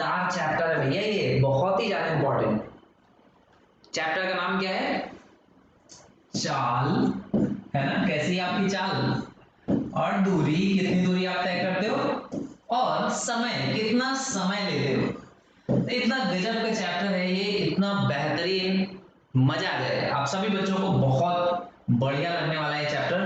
मजेदार चैप्टर है भैया, ये बहुत ही ज्यादा इंपॉर्टेंट। चैप्टर का नाम क्या है? चाल, है ना? कैसी आपकी चाल, और दूरी, कितनी दूरी आप तय करते हो, और समय, कितना समय लेते हो। तो इतना गजब का चैप्टर है ये, इतना बेहतरीन, मजा आ जाएगा आप सभी बच्चों को, बहुत बढ़िया लगने वाला है चैप्टर।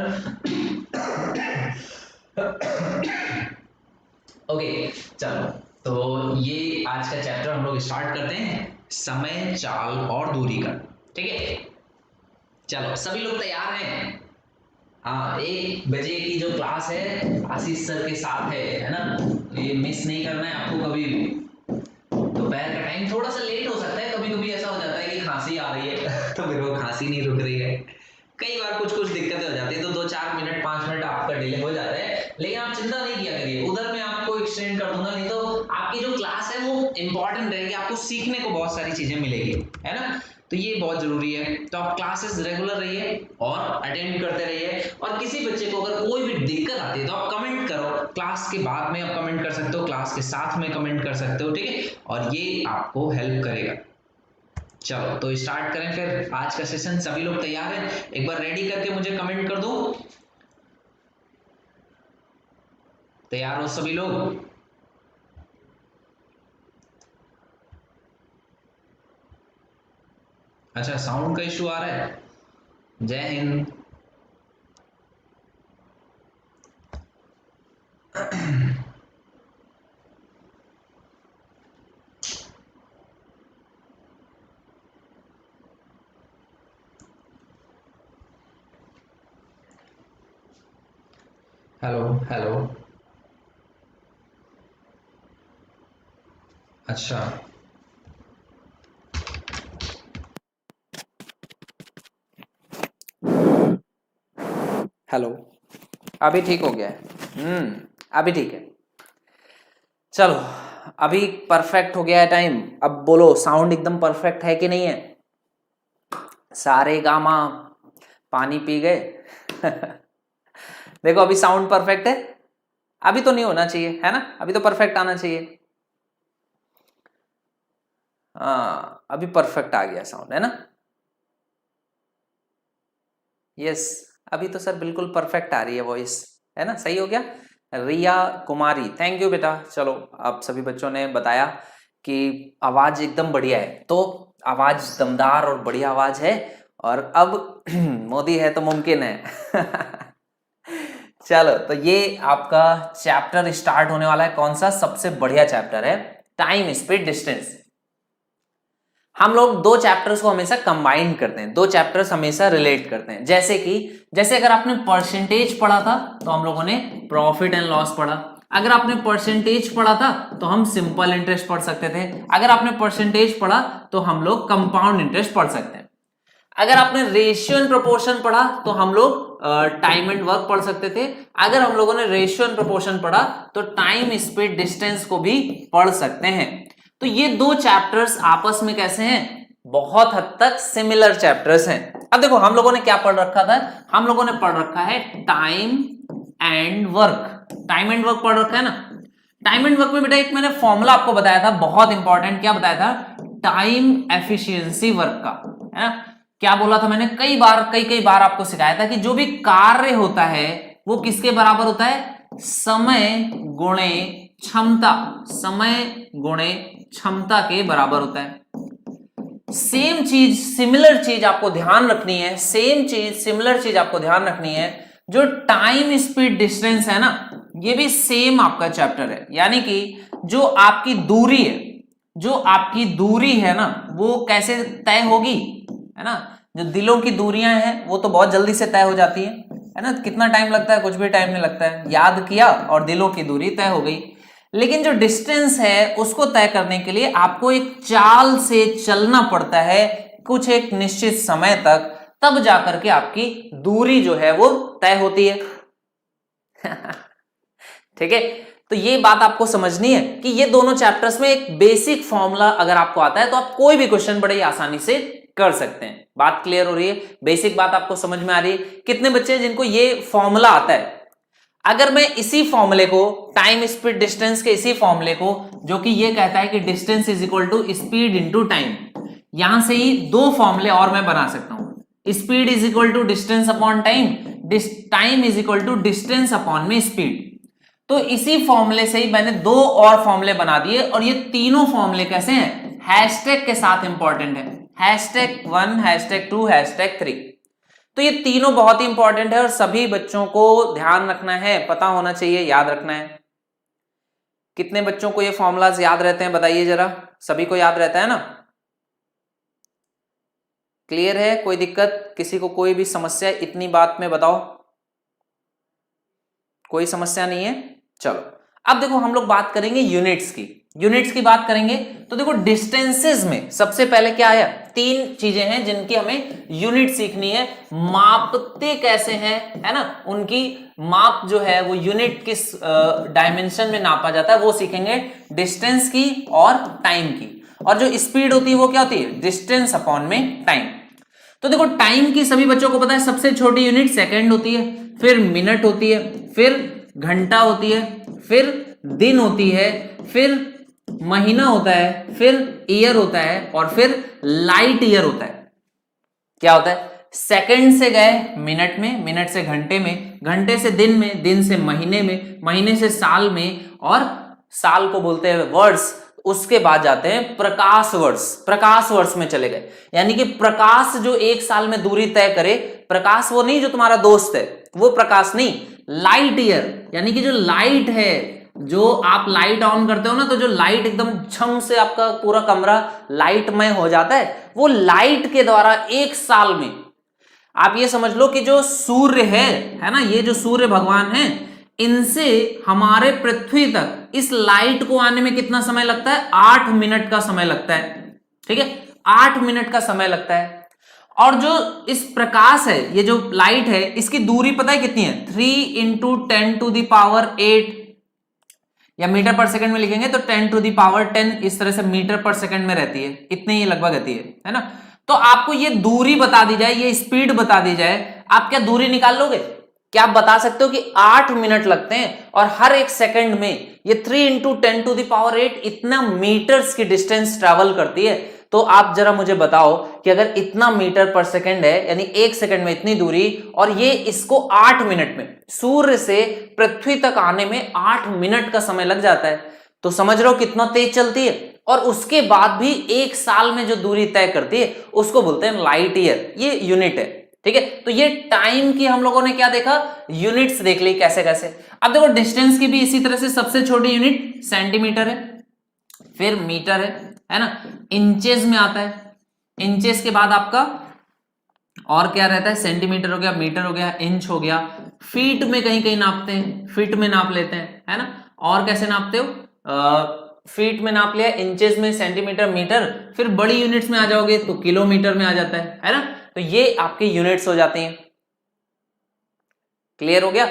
ओके चलो, तो ये आज का चैप्टर हम लोग स्टार्ट करते हैं, समय, चाल और दूरी का। ठीक है, चलो सभी लोग तैयार हैं? हाँ, 1 बजे की जो क्लास है आशीष सर के साथ है ना? ये मिस नहीं करना है आपको कभी भी। दोपहर का टाइम थोड़ा सा लेट हो सकता है, कभी कभी ऐसा हो जाता है कि खांसी आ रही है तो मेरे को खांसी नहीं रुक रही है, कई बार कुछ कुछ दिक्कतें हो जाती है, तो 2-4 मिनट 5 मिनट आपका डिले हो जाता है, लेकिन आप चिंता नहीं किया करिए, उधर मैं आपको एक्सटेंड कर दूंगा, नहीं तो आपकी जो क्लास है वो इंपॉर्टेंट रहेगी, आपको सीखने को बहुत सारी चीजें मिलेगी, है ना? तो ये बहुत जरूरी है, तो आप क्लासेस रेगुलर रहिए और अटेंड करते रहिए, और किसी बच्चे को अगर कोई भी दिक्कत आती है तो आप कमेंट करो, क्लास के बाद में आप कमेंट कर सकते हो, क्लास के साथ में कमेंट कर सकते हो, ठीक है? और ये आपको हेल्प करेगा। चलो तो स्टार्ट करें फिर आज का सेशन। सभी लोग तैयार हैं? एक बार रेडी करके मुझे कमेंट कर दो, तैयार हो सभी लोग? अच्छा, साउंड का इशू आ रहा है। जय हिंद। Hello hello. अच्छा, हेलो, अभी ठीक हो गया है। अभी ठीक है। चलो, अभी परफेक्ट हो गया है टाइम। अब बोलो, साउंड एकदम परफेक्ट है कि नहीं है? सारे गामा पानी पी गए। देखो, अभी साउंड परफेक्ट है। अभी तो नहीं होना चाहिए, है ना? अभी तो परफेक्ट आना चाहिए। हाँ, अभी परफेक्ट आ गया साउंड, है ना? यस, अभी तो सर बिल्कुल परफेक्ट आ रही है वॉइस, है ना? सही हो गया। रिया कुमारी, थैंक यू बेटा। चलो, आप सभी बच्चों ने बताया कि आवाज एकदम बढ़िया है, तो आवाज दमदार और बढ़िया आवाज है, और अब मोदी है तो मुमकिन है। चलो, तो ये आपका चैप्टर स्टार्ट होने वाला है। कौन सा? सबसे बढ़िया चैप्टर है, टाइम, स्पीड, डिस्टेंस। हम लोग दो चैप्टर्स को हमेशा कंबाइन करते हैं, दो चैप्टर्स हमेशा रिलेट करते हैं। जैसे अगर आपने परसेंटेज पढ़ा था तो हम लोगों ने प्रॉफिट एंड लॉस पढ़ा। अगर आपने परसेंटेज पढ़ा था तो हम सिंपल इंटरेस्ट पढ़ सकते थे। अगर आपने परसेंटेज पढ़ा तो हम लोग कंपाउंड इंटरेस्ट पढ़ सकते हैं। अगर आपने रेशियो एंड प्रोपोर्शन पढ़ा तो हम लोग टाइम एंड वर्क पढ़ सकते थे। अगर हम लोगों ने रेशियो एंड प्रोपोर्शन पढ़ा तो टाइम, स्पीड, डिस्टेंस को भी पढ़ सकते हैं। तो ये दो चैप्टर्स आपस में कैसे हैं? बहुत हद तक सिमिलर चैप्टर्स हैं। अब देखो, हम लोगों ने क्या पढ़ रखा था? हम लोगों ने पढ़ रखा है time and work. Time and work पढ़ रखा है ना? टाइम एंड वर्क में बेटा एक मैंने फॉर्मूला आपको बताया था, बहुत इंपॉर्टेंट। क्या बताया था? टाइम एफिशिएंसी वर्क का, है ना? क्या बोला था मैंने? कई बार आपको सिखाया था कि जो भी कार्य होता है वो किसके बराबर होता है? समय गुणे क्षमता। समय गुणे क्षमता के बराबर होता है। सेम चीज, सिमिलर चीज आपको ध्यान रखनी है। सेम चीज, सिमिलर चीज आपको ध्यान रखनी है। जो टाइम, स्पीड, डिस्टेंस है ना, ये भी सेम आपका चैप्टर है। यानी कि जो आपकी दूरी है, जो आपकी दूरी है ना, वो कैसे तय होगी, है ना? जो दिलों की दूरियां हैं वो तो बहुत जल्दी से तय हो जाती है ना? कितना टाइम लगता है? कुछ भी टाइम नहीं लगता है, याद किया और दिलों की दूरी तय हो गई। लेकिन जो डिस्टेंस है उसको तय करने के लिए आपको एक चाल से चलना पड़ता है कुछ एक निश्चित समय तक, तब जाकर के आपकी दूरी जो है वो तय होती है। ठीक है, तो ये बात आपको समझनी है कि ये दोनों चैप्टर्स में एक बेसिक फॉर्मूला अगर आपको आता है तो आप कोई भी क्वेश्चन बड़े आसानी से कर सकते हैं। बात क्लियर हो रही है? बेसिक बात आपको समझ में आ रही है? कितने बच्चे हैं जिनको ये फॉर्मूला आता है? अगर मैं इसी फॉर्मूले को टाइम स्पीड डिस्टेंस के इसी फॉर्मूले को जो कि ये कहता है कि distance is equal to speed into time, यहां से ही दो फॉर्मूले और मैं बना सकता हूं। Speed is equal to distance upon time, time is equal to distance upon में स्पीड। तो इसी फॉर्मूले से ही मैंने दो और फॉर्मूले बना दिए और ये तीनों फॉर्मूले कैसे हैं, हैशटैग के साथ इंपॉर्टेंट है, #1 #2 #3। तो ये तीनों बहुत ही इंपॉर्टेंट है और सभी बच्चों को ध्यान रखना है, पता होना चाहिए, याद रखना है। कितने बच्चों को ये फॉर्मूलाज याद रहते हैं बताइए जरा, सभी को याद रहता है ना? क्लियर है? कोई दिक्कत, किसी को कोई भी समस्या इतनी बात में बताओ? कोई समस्या नहीं है? चलो अब देखो हम लोग बात करेंगे यूनिट्स की। यूनिट्स की बात करेंगे तो देखो डिस्टेंसेस में सबसे पहले क्या है, तीन चीजें हैं जिनकी हमें यूनिट सीखनी है। मापते कैसे हैं, है ना, उनकी माप जो है वो यूनिट किस डायमेंशन में नापा जाता है वो सीखेंगे, डिस्टेंस की और टाइम की। और जो स्पीड होती है वो क्या होती है, डिस्टेंस अपॉन में टाइम। तो देखो टाइम की सभी बच्चों को पता है सबसे छोटी यूनिट सेकंड होती है, फिर मिनट होती है, फिर घंटा होती है, फिर दिन होती है, फिर महीना होता है, फिर ईयर होता है और फिर लाइट ईयर होता है। क्या होता है, सेकंड से गए मिनट में, मिनट से घंटे में, घंटे से दिन में, दिन से महीने में, महीने से साल में और साल को बोलते हैं वर्ष, उसके बाद जाते हैं प्रकाश वर्ष, प्रकाश वर्ष में चले गए। यानी कि प्रकाश जो एक साल में दूरी तय करे, प्रकाश वो नहीं जो तुम्हारा दोस्त है, वो प्रकाश नहीं, लाइट ईयर, यानी कि जो लाइट है, जो आप लाइट ऑन करते हो ना तो जो लाइट एकदम छम से आपका पूरा कमरा लाइटमय हो जाता है, वो लाइट के द्वारा एक साल में आप ये समझ लो कि जो सूर्य है ना, ये जो सूर्य भगवान है, इनसे हमारे पृथ्वी तक इस लाइट को आने में कितना समय लगता है, 8 मिनट का समय लगता है। ठीक है, 8 मिनट का समय लगता है। और जो इस प्रकाश है, ये जो लाइट है, इसकी दूरी पता है कितनी है, 3 × 10⁸ या मीटर पर सेकंड में लिखेंगे तो 10⁻10 इस तरह से मीटर पर सेकंड में रहती है, इतनी ही लगभग रहती है ना। तो आपको ये दूरी बता दी जाए, ये स्पीड बता दी जाए, आप क्या दूरी निकाल लोगे? क्या आप बता सकते हो कि 8 मिनट लगते हैं और हर एक सेकंड में ये 3 × 10⁸ इतना मीटर्स की डिस्टेंस ट्रेवल करती है? तो आप जरा मुझे बताओ कि अगर इतना मीटर पर सेकंड है, यानी एक सेकंड में इतनी दूरी, और ये इसको 8 मिनट में, सूर्य से पृथ्वी तक आने में 8 मिनट का समय लग जाता है, तो समझ रहे हो कितना तेज चलती है। और उसके बाद भी एक साल में जो दूरी तय करती है उसको बोलते हैं लाइट ईयर, ये यूनिट है। ठीक है, तो ये टाइम की हम लोगों ने क्या देखा, यूनिट्स देख ली कैसे कैसे। अब देखो डिस्टेंस की भी इसी तरह से सबसे छोटी यूनिट सेंटीमीटर है, फिर मीटर है ना, इंचेस में आता है, इंचेस के बाद आपका और क्या रहता है, सेंटीमीटर हो गया, मीटर हो गया, इंच हो गया, फीट में कहीं कहीं नापते हैं, फीट में नाप लेते हैं, है ना। और कैसे नापते हो, फीट में नाप लिया, इंचेस में, सेंटीमीटर, मीटर, फिर बड़ी यूनिट्स में आ जाओगे तो किलोमीटर में आ जाता है ना। तो ये आपके यूनिट्स हो जाते हैं। क्लियर हो गया?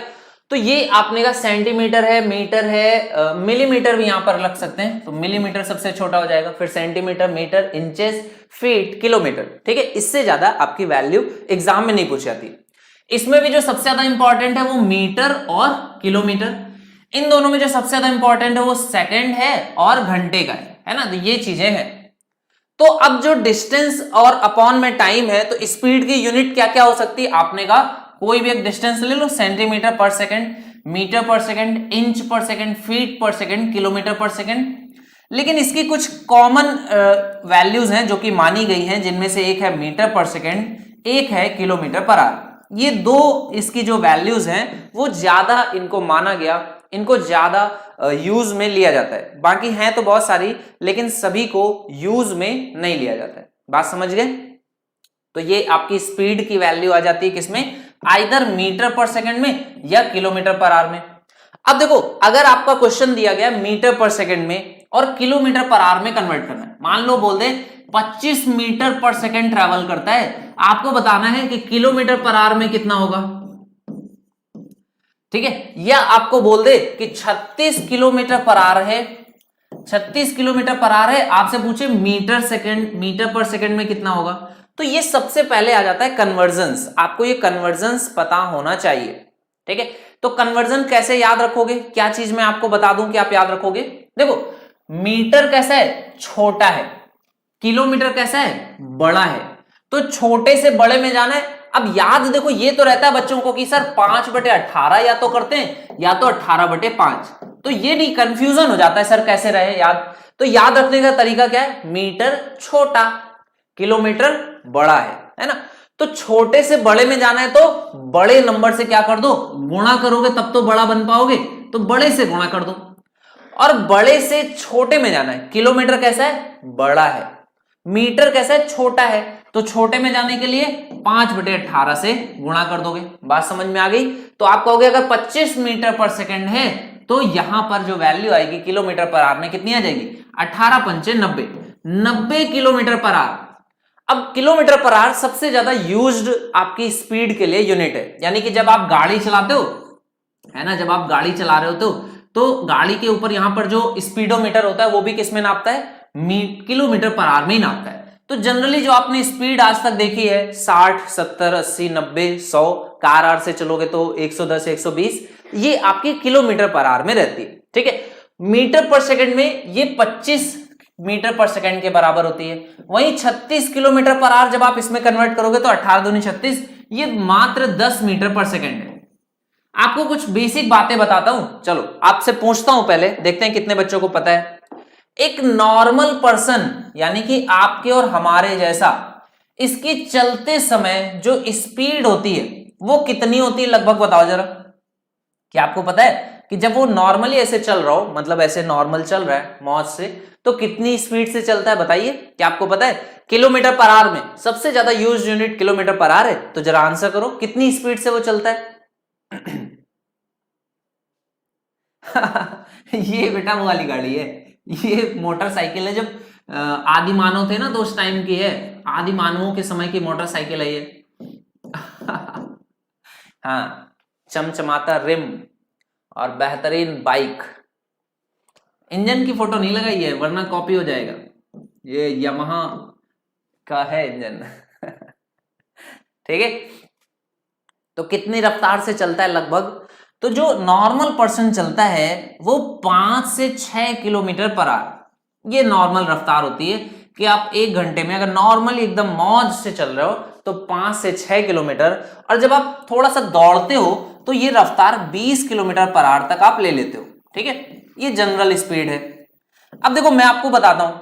तो ये आपने का सेंटीमीटर है, मीटर है, मिलीमीटर भी यहां पर लग सकते हैं, तो मिलीमीटर सबसे छोटा हो जाएगा, फिर centimetre, metre, inches, feet, kilometre. ठीक है, इससे ज्यादा आपकी वैल्यू एग्जाम में नहीं पूछी जाती। इसमें भी जो सबसे ज्यादा इंपॉर्टेंट है वो मीटर और किलोमीटर, इन दोनों में जो सबसे ज्यादा इंपॉर्टेंट है वो सेकंड है और घंटे का है ना। तो ये चीजें हैं। तो अब जो डिस्टेंस और अपॉन में टाइम है, तो स्पीड की यूनिट क्या क्या हो सकती है, आपने कहा कोई भी एक डिस्टेंस ले लो, सेंटीमीटर पर सेकंड, मीटर पर सेकंड, इंच पर सेकंड, फीट पर सेकंड, किलोमीटर पर सेकंड। लेकिन इसकी कुछ कॉमन वैल्यूज हैं जो कि मानी गई हैं, जिनमें से एक है मीटर पर सेकंड, एक है किलोमीटर पर आवर। ये दो इसकी जो वैल्यूज हैं वो ज्यादा इनको माना गया, इनको ज्यादा यूज में लिया जाता है। बाकी हैं तो बहुत सारी, लेकिन सभी को यूज में नहीं लिया जाता है। बात समझ गए? तो ये आपकी स्पीड की वैल्यू आ जाती है किसमें, आइदर मीटर पर सेकंड में या किलोमीटर पर आवर में। अब देखो अगर आपका क्वेश्चन दिया गया मीटर पर सेकंड में और किलोमीटर पर आवर में कन्वर्ट करना है, मान लो बोल दे 25 मीटर पर सेकंड ट्रेवल करता है, आपको बताना है कि किलोमीटर पर आवर में कितना होगा। ठीक है, या आपको बोल दे कि 36 किलोमीटर पर आवर है, 36 किलोमीटर पर आवर है, आपसे पूछे मीटर पर सेकंड में कितना होगा। तो ये सबसे पहले आ जाता है कन्वर्जन्स, आपको ये कन्वर्जन्स पता होना चाहिए। ठीक है, तो कन्वर्जन कैसे याद रखोगे, क्या चीज मैं आपको बता दूं कि आप याद रखोगे। देखो मीटर कैसा है, छोटा है, किलोमीटर कैसा है, बड़ा है, तो छोटे से बड़े में जाना है। अब याद देखो ये तो रहता है बच्चों को कि सर 5/18 या तो करते हैं या तो 18/5, तो ये नहीं कंफ्यूजन हो जाता है सर कैसे रहे याद। तो याद रखने का तरीका क्या है, मीटर छोटा, किलोमीटर बड़ा है ना। तो छोटे से बड़े में जाना है तो बड़े नंबर से क्या कर दो, गुणा करोगे तब तो बड़ा बन पाओगे, तो बड़े से गुणा कर दो। और बड़े से छोटे में जाना है, किलोमीटर कैसा है, बड़ा है, मीटर कैसा है, छोटा है, तो छोटे में जाने के लिए 5/18 से गुणा कर दोगे। बात समझ में आ गई। तो आप कहोगे अगर 25 मीटर पर सेकंड है तो यहां पर जो वैल्यू आएगी किलोमीटर पर आवर में कितनी आ जाएगी, 18×5 90 किलोमीटर पर आवर। अब किलोमीटर पर आवर सबसे ज्यादा यूज्ड आपकी स्पीड के लिए यूनिट है, यानी कि जब आप गाड़ी चलाते हो, है ना, जब आप गाड़ी चला रहे होते हो तो गाड़ी के ऊपर यहां पर जो स्पीडोमीटर होता है वो भी किस में नापता है, किलोमीटर पर आवर में ही नापता है। तो जनरली जो आपने स्पीड आज तक देखी है 60, 70, 80, 90, 100, कार आर से चलोगे तो 110, 120, ये आपकी किलोमीटर पर आवर में रहती है। ठीक है, मीटर पर सेकंड में ये 25 मीटर पर सेकंड के बराबर होती है। वहीं 36 किलोमीटर पर आवर जब आप इसमें कन्वर्ट करोगे तो 18 दूनी 36, ये मात्र 10 मीटर पर सेकंड है। आपको कुछ बेसिक बातें बताता हूं, चलो आपसे पूछता हूं, पहले देखते हैं कितने बच्चों को पता है। एक नॉर्मल पर्सन यानी कि आपके और हमारे जैसा, इसकी चलते समय जो स्पीड होती है वो कितनी होती है लगभग, बताओ जरा। क्या आपको पता है कि जब वो नॉर्मली ऐसे चल रहा हो, मतलब ऐसे नॉर्मल चल रहा है मौज से, तो कितनी स्पीड से चलता है बताइए। क्या आपको पता है, किलोमीटर पर आवर में सबसे ज्यादा use unit kilometre per hour है, तो जरा आंसर करो कितनी स्पीड से वो चलता है। ये बेटा वो वाली गाड़ी है, ये मोटरसाइकिल है। जब आदि मानव थे ना तो उस टाइम की है, आदि मानवों के समय की मोटरसाइकिल है ये। हाँ, चमचमाता रिम और बेहतरीन बाइक। इंजन की फोटो नहीं लगाई है वरना कॉपी हो जाएगा, ये यामाहा का है इंजन। ठीक है, तो कितनी रफ्तार से चलता है लगभग, तो जो नॉर्मल पर्सन चलता है वो 5 से 6 किलोमीटर पर आवर, ये नॉर्मल रफ्तार होती है कि आप 1 घंटे में अगर नॉर्मली एकदम मौज से चल रहे हो तो 5 से 6 किलोमीटर, और जब आप थोड़ा सा दौड़ते हो तो ये रफ्तार 20 किलोमीटर पर आवर तक आप ले लेते हो। ठीक है, ये जनरल स्पीड है। अब देखो मैं आपको बताता हूं,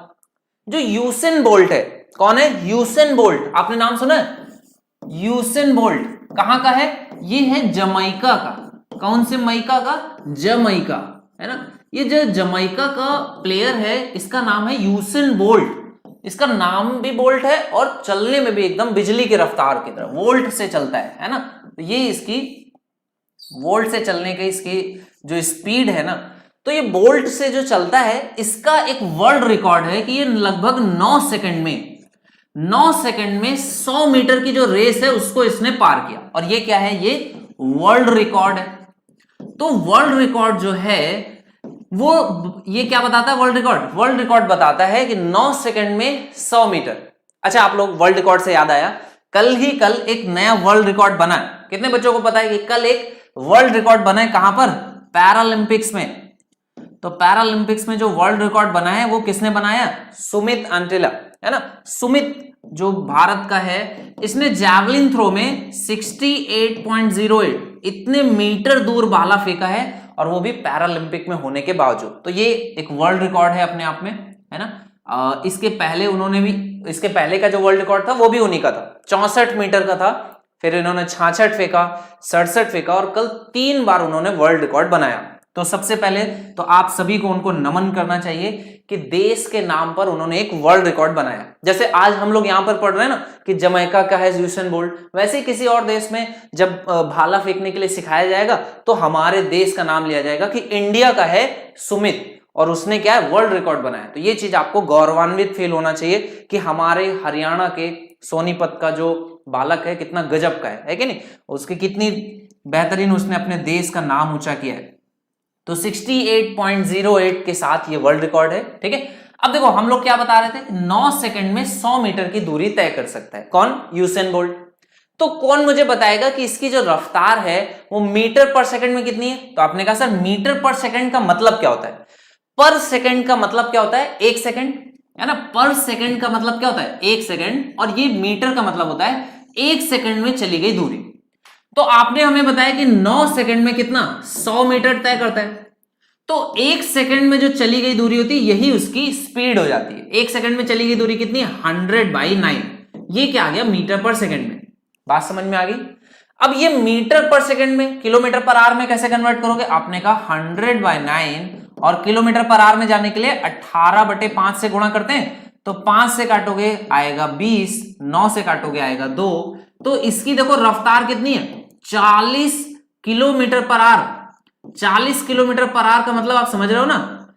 जो यूसेन बोल्ट है, कौन है, यूसेन बोल्ट, आपने नाम सुना है, यूसेन बोल्ट कहां का है, ये है जमैका का। कौन से मैका का, जमैका, है ना। ये जो जमैका का प्लेयर है इसका नाम है यूसेन बोल्ट, इसका नाम भी बोल्ट है और चलने में भी एकदम बिजली की रफ्तार की तरह वोल्ट से चलता है ना। तो ये इसकी वोल्ट से चलने की इसकी जो स्पीड है ना, तो ये बोल्ट से जो चलता है इसका एक वर्ल्ड रिकॉर्ड है कि ये लगभग 9 सेकंड में 100 मीटर की जो रेस है उसको इसने पार किया, और ये क्या है, ये वर्ल्ड रिकॉर्ड है। तो वर्ल्ड रिकॉर्ड जो है वो ये क्या बताता है, वर्ल्ड रिकॉर्ड बताता है कि 9 सेकंड में 100 मीटर। अच्छा, आप लोग वर्ल्ड रिकॉर्ड से याद आया, कल एक नया वर्ल्ड रिकॉर्ड बना है। कितने बच्चों को पता है कि कल एक वर्ल्ड रिकॉर्ड बना है, कहां पर, पैरालंपिक्स में। तो पैरालंपिक्स में जो वर्ल्ड रिकॉर्ड बना है वो किसने बनाया, सुमित अंटिला, है ना। सुमित जो भारत का है, इसने जैवलिन थ्रो में 68.08 इतने मीटर दूर भाला फेंका है, और वो भी पैरालंपिक में होने के बावजूद। तो ये एक वर्ल्ड रिकॉर्ड है अपने आप में, है ना। इसके पहले का जो वर्ल्ड रिकॉर्ड था वो भी उन्हीं का था, 64 मीटर का था। फिर इन्होंने 66 फेंका, 67 फेंका, और कल 3 बार उन्होंने वर्ल्ड रिकॉर्ड बनाया। तो सबसे पहले तो आप सभी को उनको नमन करना चाहिए कि देश के नाम पर उन्होंने एक वर्ल्ड रिकॉर्ड बनाया। जैसे आज हम लोग यहां पर पढ़ रहे हैं ना कि जमैका का है यूसेन बोल्ट, वैसे ही किसी और देश में जब भाला फेंकने के लिए सिखाया जाएगा तो हमारे देश का नाम लिया जाएगा कि इंडिया का है सुमित, और उसने क्या है, वर्ल्ड रिकॉर्ड बनाया। तो ये चीज आपको गौरवान्वित फील होना चाहिए कि हमारे हरियाणा के सोनीपत का जो बालक है कितना गजब का है कि नहीं, उसकी कितनी बेहतरीन उसने अपने देश का नाम ऊंचा किया है। तो 68.08 के साथ ये वर्ल्ड रिकॉर्ड है। ठीक है, अब देखो हम लोग क्या बता रहे थे, 9 सेकंड में 100 मीटर की दूरी तय कर सकता है, कौन, यूसेन बोल्ट। तो कौन मुझे बताएगा कि इसकी जो रफ्तार है वो मीटर पर सेकंड में कितनी है? तो आपने कहा सर मीटर पर सेकंड का मतलब क्या होता है? पर सेकंड का मतलब क्या होता है? एक सेकंड, है ना। पर सेकंड का मतलब क्या होता है? एक सेकंड। और ये मीटर का मतलब होता है एक सेकंड में चली गई दूरी। तो आपने हमें बताया कि 9 सेकंड में कितना? 100 मीटर तय करता है। तो एक सेकंड में जो चली गई दूरी होती है यही उसकी स्पीड हो जाती है। एक सेकंड में चली गई दूरी कितनी है? 100/9। ये क्या आ गया? मीटर पर सेकंड में। बात समझ में आ गई? अब ये मीटर पर सेकंड में किलोमीटर पर आवर में कैसे कन्वर्ट करोगे? आपने कहा 100/9 और किलोमीटर पर आवर में जाने के लिए 18/5 से गुणा करते हैं। तो 5 से काटोगे आएगा 20, 9 से काटोगे आएगा 2। तो इसकी देखो रफ्तार कितनी है? 40 kilometre per hour. 40 kilometre per hour का मतलब आप समझ रहे हो ना?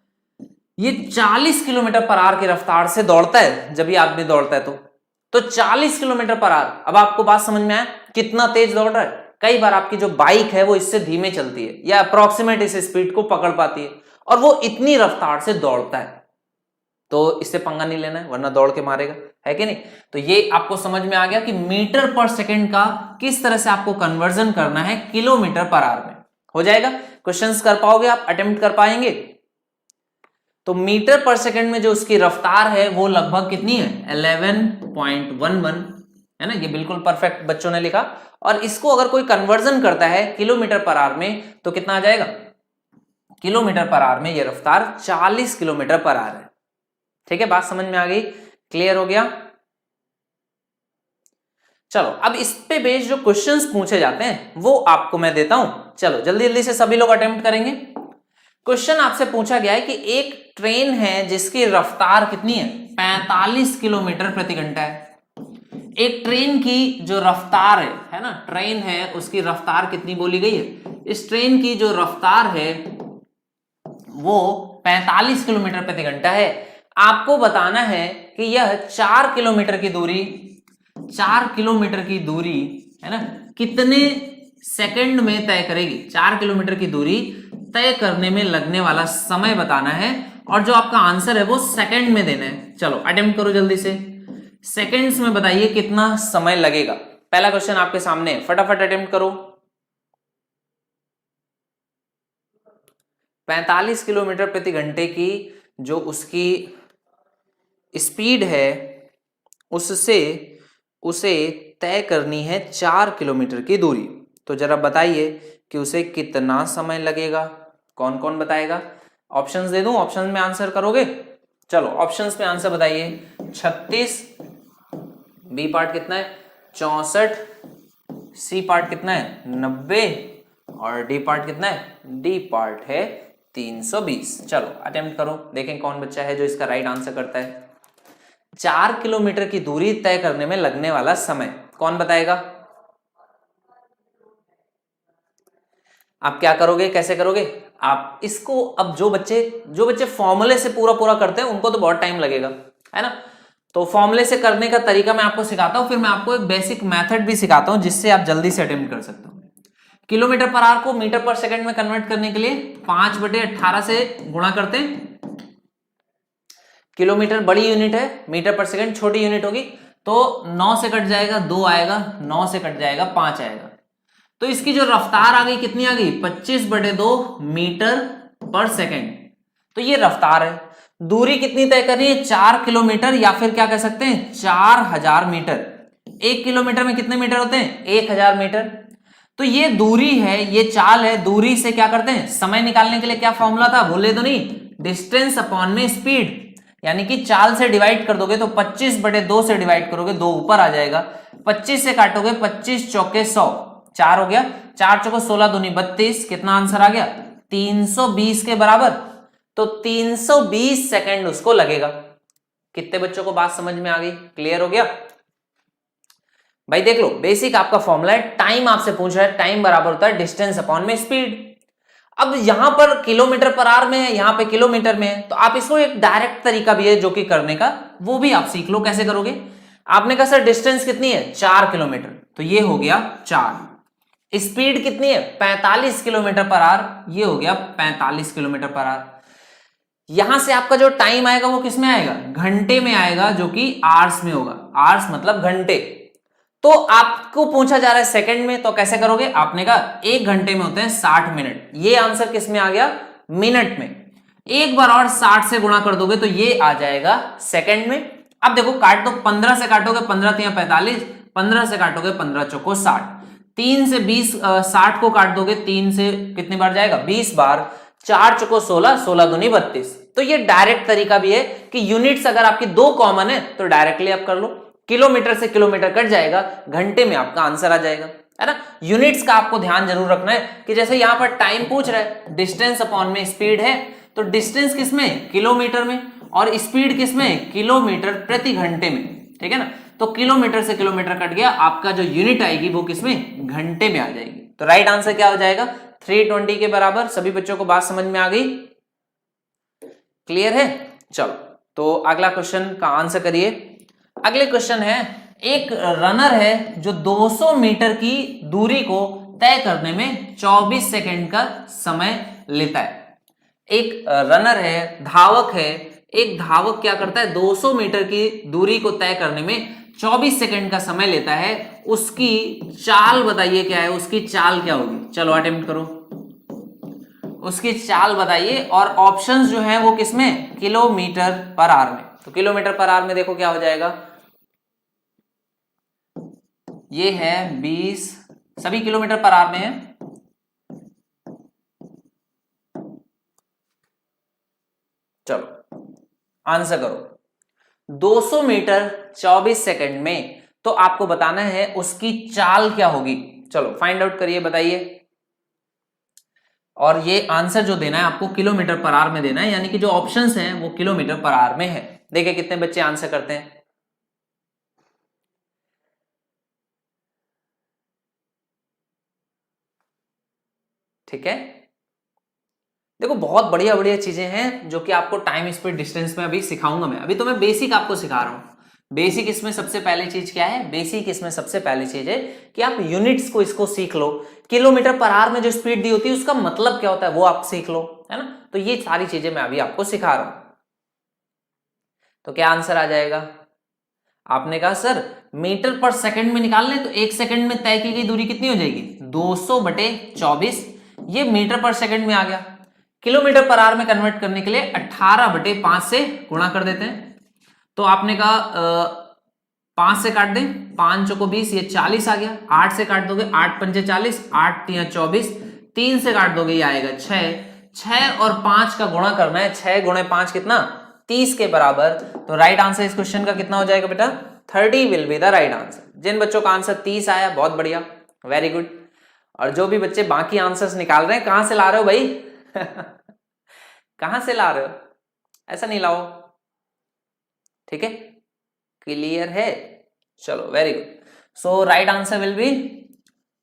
ये 40 किलोमीटर पर आवर की रफ्तार से दौड़ता है जब ये आदमी दौड़ता है तो 40 किलोमीटर पर आवर। अब आपको बात समझ में आया कितना तेज दौड़ रहा है? कई बार आपकी जो बाइक है वो इससे धीमे चलती है या अप्रोक्सीमेट इस स्पीड को पकड़ पाती है और वो इतनी रफ्तार से दौड़ता है, तो इससे पंगा नहीं लेना है वरना दौड़ के मारेगा, है कि नहीं? तो ये आपको समझ में आ गया कि मीटर पर सेकंड का किस तरह से आपको कन्वर्जन करना है किलोमीटर पर आवर में। हो जाएगा? क्वेश्चंस कर पाओगे आप? अटेम्प्ट कर पाएंगे? तो मीटर पर सेकंड में जो उसकी रफ्तार है वो लगभग कितनी है? 11.11, है ना। ये बिल्कुल परफेक्ट बच्चों ने लिखा। और इसको अगर कोई कन्वर्जन करता है किलोमीटर पर आवर में तो कितना आ जाएगा? किलोमीटर पर आवर में ये रफ्तार 40 किलोमीटर पर आवर है। ठीक है, बात समझ में आ गई? क्लियर हो गया? चलो अब इस पे बेस्ड जो क्वेश्चंस पूछे जाते हैं वो आपको मैं देता हूं। चलो जल्दी जल्दी से सभी लोग अटेम्प्ट करेंगे। क्वेश्चन आपसे पूछा गया है कि एक ट्रेन है जिसकी रफ्तार कितनी है? 45 किलोमीटर प्रति घंटा है। एक ट्रेन की जो रफ्तार है ना, ट्रेन है उसकी रफ्तार कितनी बोली गई है? इस ट्रेन की जो रफ्तार है वो 45 किलोमीटर प्रति घंटा है। आपको बताना है कि यह 4 किलोमीटर की दूरी, 4 किलोमीटर की दूरी है ना, कितने सेकंड में तय करेगी? 4 किलोमीटर की दूरी तय करने में लगने वाला समय बताना है और जो आपका आंसर है वो सेकंड में देना है। चलो अटेम्प्ट करो जल्दी से, सेकंड्स में बताइए कितना समय लगेगा। पहला क्वेश्चन आपके सामने, फटाफट अटेम्प्ट करो। 45 किलोमीटर प्रति घंटे की जो उसकी स्पीड है उससे उसे तय करनी है 4 किलोमीटर की दूरी। तो जरा बताइए कि उसे कितना समय लगेगा? कौन कौन बताएगा? ऑप्शंस दे दूं, ऑप्शन में आंसर करोगे? चलो ऑप्शंस में आंसर बताइए। 36, बी पार्ट कितना है? 64, सी पार्ट कितना है? 90 और डी पार्ट कितना है? डी पार्ट है 320। चलो अटेम्प्ट करो, देखें कौन बच्चा है जो इसका राइट आंसर करता है। 4 किलोमीटर की दूरी तय करने में लगने वाला समय कौन बताएगा? आप क्या करोगे, कैसे करोगे आप इसको? अब जो बच्चे फॉर्मूले से पूरा करते हैं उनको तो बहुत टाइम लगेगा, है ना। तो फॉर्मूले से करने का तरीका मैं आपको सिखाता हूं, फिर मैं आपको एक बेसिक मेथड भी सिखाता हूं जिससे आप जल्दी से अटेम्प्ट कर सकते हो। किलोमीटर पर आवर को मीटर पर सेकंड में कन्वर्ट करने के लिए 5/18 से गुणा करते हैं। किलोमीटर बड़ी यूनिट है, मीटर पर सेकंड छोटी यूनिट होगी। तो 9 से कट जाएगा 2 आएगा, 9 से कट जाएगा 5 आएगा। तो इसकी जो रफ्तार आ गई कितनी आ गई? 25/2 मीटर पर सेकंड। तो ये रफ्तार है। दूरी कितनी तय करनी है? 4 किलोमीटर या फिर क्या कह सकते हैं 4000 मीटर। 1 किलोमीटर में कितने मीटर होते हैं? 1000 मीटर। तो ये दूरी है, ये चाल है। दूरी से क्या करते हैं? समय निकालने के लिए क्या फॉर्मूला था, भूले तो नहीं? डिस्टेंस अपॉन में स्पीड। यानी कि चाल से डिवाइड कर दोगे तो 25/2 से डिवाइड करोगे, 2 ऊपर आ जाएगा। 25 से काटोगे 25 चौके 100, 4 हो गया। 4 चौके 16 दूनी 32। कितना आंसर आ गया? 320 के बराबर। तो 320 सेकंड उसको लगेगा। कितने बच्चों को बात समझ में आ गई? क्लियर हो गया भाई? देख लो बेसिक आपका फॉर्मूला है। टाइम आपसे पूछ रहा है, टाइम बराबर होता है डिस्टेंस अपॉन में स्पीड। अब यहां पर किलोमीटर पर आवर में है, यहां पे किलोमीटर में है, तो आप इसको एक डायरेक्ट तरीका भी है जो कि करने का, वो भी आप सीख लो। कैसे करोगे? आपने कहा सर डिस्टेंस कितनी है? 4 किलोमीटर, तो ये हो गया 4। स्पीड कितनी है? 45 किलोमीटर पर आवर, ये हो गया 45 किलोमीटर पर आवर। यहां से आपका जो टाइम आएगा वो किस में आएगा? घंटे में आएगा, जो कि आवर्स में होगा। आवर्स मतलब घंटे। तो आपको पूछा जा रहा है सेकंड में, तो कैसे करोगे? आपने कहा 1 घंटे में होते हैं 60 मिनट, ये आंसर किस में आ गया? मिनट में। एक बार और 60 से गुणा कर दोगे तो ये आ जाएगा सेकंड में। अब देखो काट दो, 15 से काटोगे 15 3 45, 15 से काटोगे 15 चौको 60, 3 से 20 60 को काट दोगे 3 से कितनी बार जाएगा? 20 बार, 4 चौको 16, 16 दूनी 32। तो ये डायरेक्ट तरीका भी है कि यूनिट्स अगर आपकी दो कॉमन है तो डायरेक्टली आप कर लो, किलोमीटर से किलोमीटर कट जाएगा, घंटे में आपका आंसर आ जाएगा, है ना। यूनिट्स का आपको ध्यान जरूर रखना है कि जैसे यहां पर टाइम पूछ रहा है, डिस्टेंस अपॉन में स्पीड है, तो डिस्टेंस किसमें? किलोमीटर में, और स्पीड किसमें? किलोमीटर प्रति घंटे में, ठीक है ना। तो किलोमीटर से किलोमीटर कट गया, आपका जो यूनिट आएगी वो किसमें? घंटे में आ जाएगी। तो राइट आंसर क्या हो जाएगा? 320 के बराबर। सभी बच्चों को बात समझ में आ गई? क्लियर है? चलो तो अगला क्वेश्चन का आंसर करिए। अगले क्वेश्चन है, एक रनर है जो 200 मीटर की दूरी को तय करने में 24 सेकंड का समय लेता है। एक रनर है, धावक है, एक धावक क्या करता है? 200 मीटर की दूरी को तय करने में 24 सेकंड का समय लेता है। उसकी चाल बताइए क्या है? उसकी चाल क्या होगी? चलो अटेम्प्ट करो, उसकी चाल बताइए। और ऑप्शंस जो है वो किसमें? किलोमीटर पर आवर में। तो किलोमीटर पर आवर में देखो क्या हो जाएगा, ये है 20, सभी किलोमीटर पर आवर में है। चलो आंसर करो, 200 मीटर 24 सेकंड में, तो आपको बताना है उसकी चाल क्या होगी। चलो फाइंड आउट करिए, बताइए। और ये आंसर जो देना है आपको किलोमीटर पर आवर में देना है, यानी कि जो ऑप्शंस हैं वो किलोमीटर पर आवर में है। देखिए कितने बच्चे आंसर करते हैं। ठीक है, देखो बहुत बढ़िया बढ़िया चीजें हैं जो कि आपको टाइम स्पीड डिस्टेंस में अभी सिखाऊंगा मैं। अभी तो मैं बेसिक आपको सिखा रहा हूं। बेसिक इसमें सबसे पहली चीज क्या है? बेसिक इसमें सबसे पहली चीज है कि आप यूनिट्स को इसको सीख लो। किलोमीटर पर आवर में जो स्पीड दी होती है उसका मतलब क्या होता है वो आप सीख लो, है ना। तो ये सारी चीजें मैं अभी आपको सिखा रहा हूं। तो क्या आंसर आ जाएगा? आपने कहा सर मीटर पर सेकंड में निकाल लें तो 1 सेकंड में तय की गई दूरी कितनी हो जाएगी? 200 बटे 24। ये मीटर पर सेकंड में आ गया। किलोमीटर पर आवर में कन्वर्ट करने के लिए 18 बटे 5 से गुणा कर देते हैं। तो आपने कहा 5 से काट दें, 5 चौको 20, ये 40 आ गया। 8 से काट दोगे, 8 पंचे 40, 8 तिया 24, 3 से काट दोगे ये आएगा 6। 6 और 5 का गुणा करना है, 6 गुणे 5 कितना? 30 के बराबर। तो राइट आंसर इस क्वेश्चन का कितना हो जाएगा बेटा? 30 will be the right answer. जिन बच्चों का आंसर 30 आया बहुत बढ़िया, वेरी गुड। और जो भी बच्चे बाकी आंसर्स निकाल रहे हैं, कहां से ला रहे हो भाई? कहां से ला रहे हो? ऐसा नहीं लाओ, ठीक है। क्लियर है? चलो very good. So right answer will be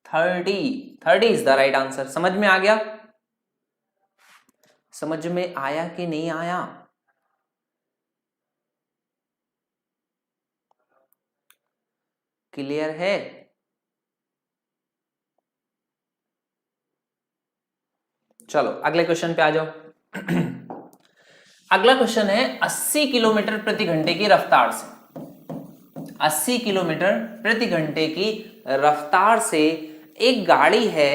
30। 30 is the right answer. समझ में आ गया? समझ में आया कि नहीं आया? क्लियर है? चलो अगले क्वेश्चन पे आ जाओ। अगला क्वेश्चन है 80 किलोमीटर प्रति घंटे की रफ्तार से, 80 किलोमीटर प्रति घंटे की रफ्तार से एक गाड़ी है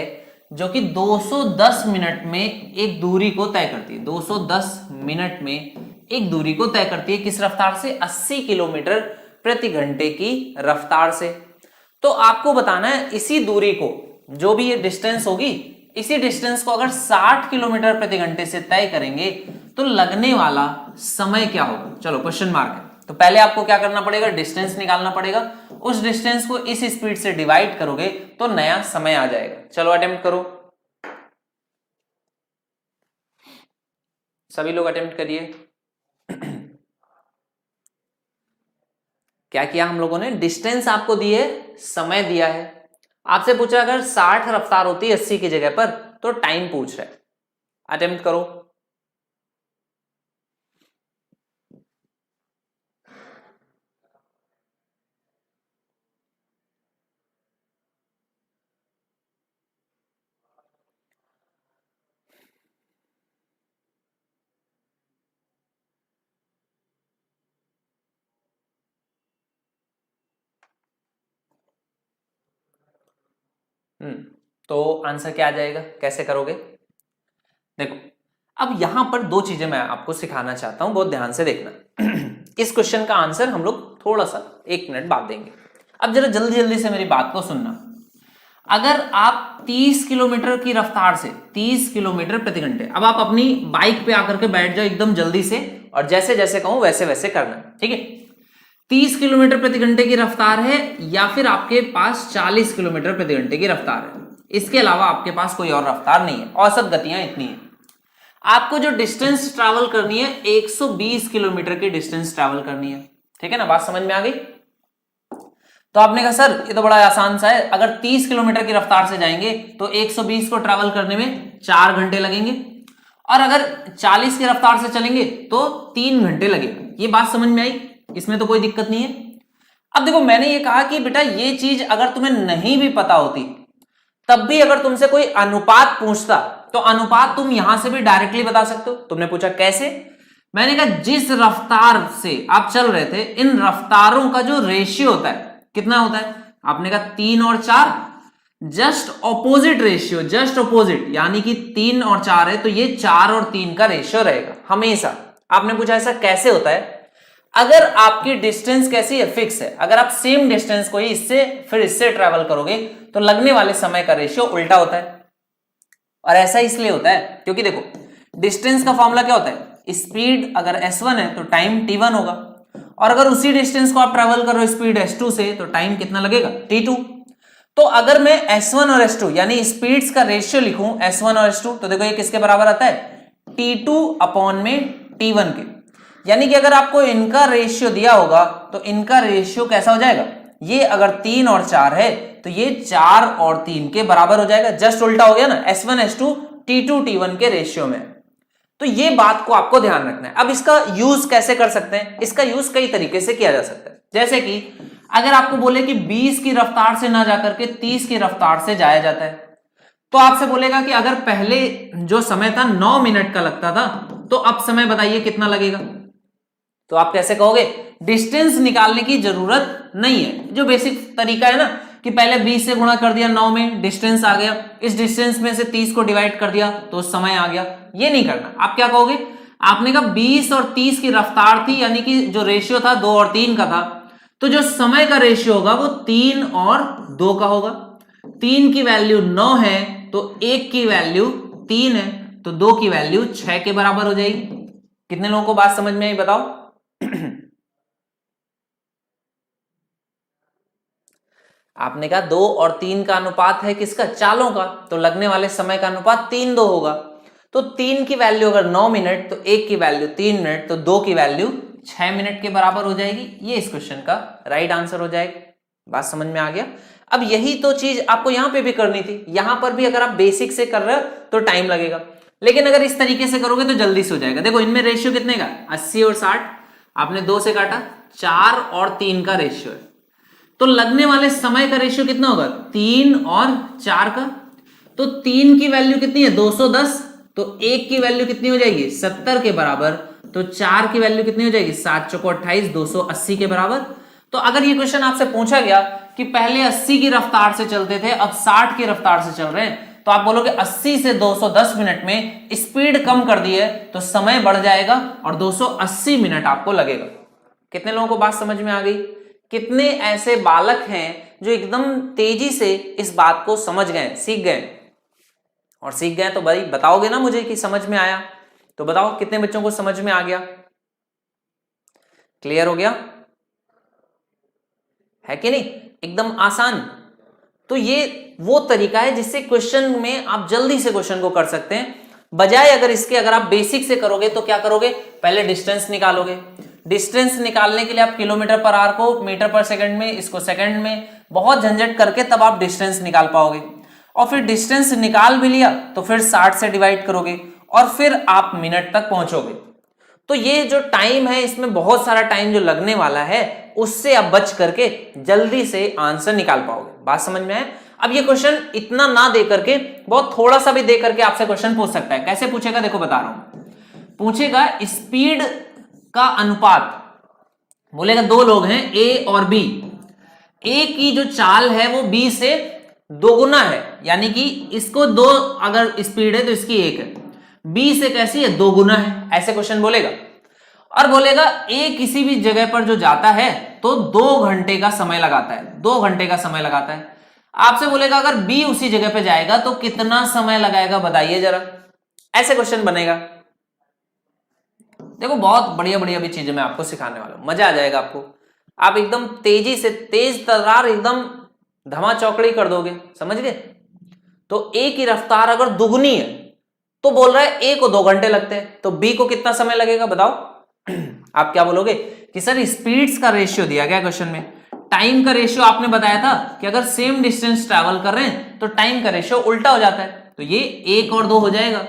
जो कि 210 मिनट में एक दूरी को तय करती है। 210 मिनट में एक दूरी को तय करती है, किस रफ्तार से? 80 किलोमीटर प्रति घंटे की रफ्तार से। तो आपको बताना है इसी दूरी को, जो भी ये डिस्टेंस होगी, इसी डिस्टेंस को अगर 60 किलोमीटर प्रति घंटे से तय करेंगे तो लगने वाला समय क्या होगा। चलो क्वेश्चन मार्क है। तो पहले आपको क्या करना पड़ेगा? डिस्टेंस निकालना पड़ेगा। उस डिस्टेंस को इस स्पीड से डिवाइड करोगे तो नया समय आ जाएगा। चलो अटेम्प्ट करो, सभी लोग अटेम्प्ट करिए। क्या किया हम लोगों ने? डिस्टेंस आपको दी है, समय दिया है। आपसे पूछा अगर 60 रफ्तार होती है 80 की जगह पर तो टाइम पूछ रहा है। अटेम्प्ट करो। तो आंसर क्या आ जाएगा, कैसे करोगे? देखो अब यहां पर दो चीजें मैं आपको सिखाना चाहता हूं, बहुत ध्यान से देखना। इस क्वेश्चन का आंसर हम लोग थोड़ा सा 1 मिनट बाद देंगे। अब जरा जल्दी जल्दी से मेरी बात को सुनना। अगर आप 30 किलोमीटर की रफ्तार से 30 किलोमीटर प्रति घंटे, अब आप अपनी बाइक पे आकर के बैठ जाओ एकदम जल्दी से, और जैसे जैसे कहूं वैसे वैसे करना, ठीक है? 30 किलोमीटर प्रति घंटे की रफ्तार है या फिर आपके पास 40 किलोमीटर प्रति घंटे की रफ्तार है, इसके अलावा आपके पास कोई और रफ्तार नहीं है, औसत गतियां इतनी है। आपको जो डिस्टेंस ट्रैवल करनी है 120 किलोमीटर की डिस्टेंस ट्रैवल करनी है, ठीक है ना? बात समझ में आ गई? तो आपने कहा सर ये तो बड़ा आसान सा है, अगर 30 किलोमीटर की रफ्तार से जाएंगे तो 120 को ट्रैवल करने में 4 घंटे लगेंगे, और अगर 40 की रफ्तार से चलेंगे तो 3 घंटे लगेगा। ये बात समझ में आई? इसमें तो कोई दिक्कत नहीं है। अब देखो मैंने ये कहा कि बेटा ये चीज अगर तुम्हें नहीं भी पता होती, तब भी अगर तुमसे कोई अनुपात पूछता तो अनुपात तुम यहां से भी डायरेक्टली बता सकते हो। तुमने पूछा कैसे, मैंने कहा जिस रफ्तार से आप चल रहे थे, इन रफ्तारों का जो रेशियो होता है कितना होता है? आपने कहा 3 और 4, just opposite ratio, just opposite, यानी कि 3 और 4 है तो ये 4 और 3 का रेशियो रहेगा हमेशा। आपने पूछा ऐसा कैसे होता है? अगर आपकी डिस्टेंस कैसी है? फिक्स है। अगर आप सेम डिस्टेंस को ही इससे फिर इससे ट्रेवल करोगे तो लगने वाले समय का रेशियो उल्टा होता है। और ऐसा इसलिए होता है क्योंकि देखो डिस्टेंस का फॉर्मूला क्या होता है? स्पीड अगर s1 है तो टाइम t1 होगा, और अगर उसी डिस्टेंस को आप ट्रेवल करो स्पीड s2 से तो टाइम कितना लगेगा? t2। तो अगर मैं s1 और s2 यानी स्पीड्स का रेशियो लिखूं s1 और s2, तो देखो ये किसके बराबर आता है? t2 अपॉन में t1 के। यानी कि अगर आपको इनका रेशियो दिया होगा तो इनका रेशियो कैसा हो जाएगा? ये अगर 3 और 4 है तो ये 4 और 3 के बराबर हो जाएगा। जस्ट उल्टा हो गया ना, s1 s2 t2 t1 के रेशियो में। तो ये बात को आपको ध्यान रखना है। अब इसका यूज कैसे कर सकते हैं? इसका यूज कई तरीके से किया जा सकता है। जैसे कि अगर आपको बोले कि 20 की रफ्तार से ना जाकर के 30 की रफ्तार से जाया जाता है, तो आपसे बोलेगा कि अगर पहले जो समय था 9 मिनट का लगता था तो अब समय बताइए कितना लगेगा? तो आप कैसे कहोगे? डिस्टेंस निकालने की जरूरत नहीं है। जो बेसिक तरीका है ना कि पहले 20 से गुणा कर दिया 9 में, डिस्टेंस आ गया, इस डिस्टेंस में से 30 को डिवाइड कर दिया तो समय आ गया। ये नहीं करना। आप क्या कहोगे? आपने कहा 20 और 30 की रफ्तार थी, यानी कि जो रेशियो था 2 और 3 का था, तो जो समय का रेशियो होगा वो 3 और 2 का होगा। 3 की वैल्यू 9 है तो 1 की वैल्यू 3 है तो 2 की वैल्यू 6 के बराबर हो जाएगी। कितने लोगों को बात समझ में आई बताओ? आपने कहा 2 और 3 का अनुपात है किसका? चालों का, तो लगने वाले समय का अनुपात 3-2 होगा। तो 3 की वैल्यू अगर 9 मिनट तो 1 की वैल्यू 3 मिनट तो 2 की वैल्यू 6 मिनट के बराबर हो जाएगी। ये इस क्वेश्चन का राइट आंसर हो जाएगा। बात समझ में आ गया? अब यही तो चीज आपको यहां पे भी करनी थी। यहां पर भी अगर आप बेसिक से कर रहे हो तो टाइम लगेगा, लेकिन अगर इस तरीके से करोगे तो जल्दी से हो जाएगा। देखो इनमें रेशियो कितने का? 80 और 60। आपने 2 से काटा, 4 और 3 का रेशियो है, तो लगने वाले समय का रेशियो कितना होगा? 3 और 4 का। तो 3 की वैल्यू कितनी है? 210। तो 1 की वैल्यू कितनी हो जाएगी? 70 के बराबर। तो 4 की वैल्यू कितनी हो जाएगी? 7 चौको 28, 280 के बराबर। तो अगर ये क्वेश्चन आपसे पूछा गया कि पहले 80 की रफ्तार से चलते थे अब 60 की रफ्तार से चल रहे हैं, तो आप बोलोगे 80 से 210 मिनट में स्पीड कम कर दी है तो समय बढ़ जाएगा और 280 मिनट आपको लगेगा। कितने लोगों को बात समझ में आ गई? कितने ऐसे बालक हैं जो एकदम तेजी से इस बात को समझ गए, सीख गए? और सीख गए तो भाई बताओगे ना मुझे कि समझ में आया? तो बताओ कितने बच्चों को समझ में आ गया? क्लियर हो गया है कि नहीं? एकदम आसान। तो ये वो तरीका है जिससे क्वेश्चन में आप जल्दी से क्वेश्चन को कर सकते हैं। बजाय अगर इसके अगर आप बेसिक से करोगे तो क्या करोगे? पहले डिस्टेंस निकालोगे। डिस्टेंस निकालने के लिए आप किलोमीटर पर आवर को मीटर पर सेकंड में, इसको सेकंड में बहुत झंझट करके तब आप डिस्टेंस निकाल पाओगे। और फिर डिस्टेंस निकाल भी लिया तो फिर 60 से डिवाइड करोगे और फिर आप मिनट तक पहुंचोगे। तो ये जो टाइम है इसमें बहुत सारा टाइम जो लगने वाला है उससे आप बच करके जल्दी से आंसर निकाल पाओगे। बात समझ में आए? अब ये क्वेश्चन इतना ना दे करके बहुत थोड़ा सा भी दे करके आपसे क्वेश्चन पूछ सकता है। कैसे पूछेगा? देखो बता रहा हूं। पूछेगा स्पीड का अनुपात, बोलेगा 2 लोग हैं ए और बी, ए की जो चाल है वो बी से दोगुना है, यानी कि इसको 2 अगर स्पीड है तो इसकी 1 है, बी से कैसी है, दोगुना है, ऐसे क्वेश्चन बोलेगा। और बोलेगा ए किसी भी जगह पर जो जाता है तो 2 घंटे का समय लगाता है, 2 घंटे का समय लगाता है। आपसे बोलेगा अगर बी उसी जगह पे जाएगा तो कितना समय लगाएगा बताइए जरा, ऐसे क्वेश्चन बनेगा। देखो बहुत बढ़िया बढ़िया भी चीजें मैं आपको सिखाने वाला हूं, मजा आ जाएगा आपको, आप एकदम तेजी से, तेज तर्रार एकदम धमा चौकड़ी कर दोगे, समझ गए। तो ए की रफ्तार अगर दुगनी है तो बोल रहा है ए को 2 घंटे लगते हैं, तो बी को कितना समय लगेगा बताओ। आप क्या बोलोगे कि सर स्पीड्स का रेशियो दिया गया क्वेश्चन में, टाइम का रेशियो आपने बताया था कि अगर सेम डिस्टेंस ट्रैवल कर रहे हैं तो टाइम का रेशियो उल्टा हो जाता है, तो ये 1 और 2 हो जाएगा।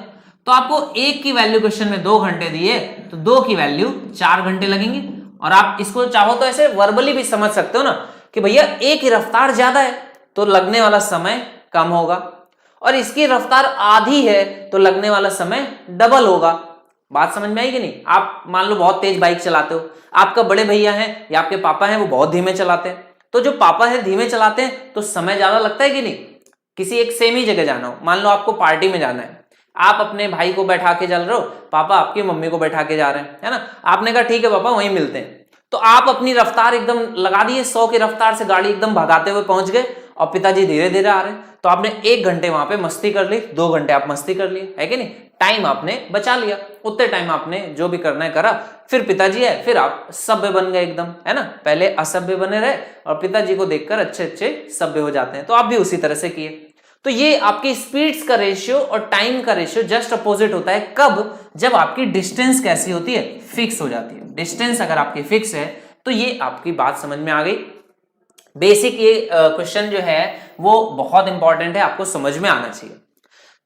तो आपको 1 की वैल्यू क्वेश्चन में 2 घंटे दिए तो 2 की वैल्यू 4 घंटे लगेंगे। और आप इसको चाहो तो ऐसे वर्बली भी समझ सकते हो ना कि भैया ए की रफ्तार ज्यादा है तो लगने वाला समय कम होगा, और इसकी रफ्तार आधी है तो लगने वाला समय डबल होगा। बात समझ में आई कि नहीं। आप मान लो बहुत तेज बाइक चलाते हो, आपका बड़े भैया हैं या आपके पापा हैं वो बहुत धीमे चलाते हैं, तो जो पापा है धीमे चलाते हैं तो समय ज्यादा लगता है कि नहीं। किसी एक सेम ही जगह जाना हो, मान लो आपको पार्टी में जाना है, आप अपने भाई को बैठा के चल रहे हो, पापा आपकी मम्मी को बैठा के जा रहे हैं, है ना। आपने कहा ठीक है पापा वहीं मिलते हैं, तो आप अपनी रफ्तार एकदम लगा दिए, 100 की रफ्तार से गाड़ी एकदम भगाते हुए पहुंच गए और पिताजी धीरे धीरे आ रहे हैं, तो आपने 1 घंटे वहां पे मस्ती कर ली, 2 घंटे आप मस्ती कर लिए, है कि नहीं। टाइम आपने बचा लिया, उतने टाइम आपने जो भी करना है करा, फिर पिताजी है, फिर आप सभ्य बन गए एकदम, है ना। पहले असभ्य बने रहे और पिताजी को देखकर अच्छे अच्छे सभ्य हो जाते हैं, तो आप भी उसी तरह से किए। तो ये आपकी स्पीड्स का रेशियो और टाइम का रेशियो जस्ट अपोजिट होता है, कब, जब आपकी डिस्टेंस कैसी होती है, फिक्स हो जाती है। डिस्टेंस अगर आपकी फिक्स है तो ये आपकी बात समझ में आ गई। बेसिक ये क्वेश्चन जो है वो बहुत इंपॉर्टेंट है, आपको समझ में आना चाहिए।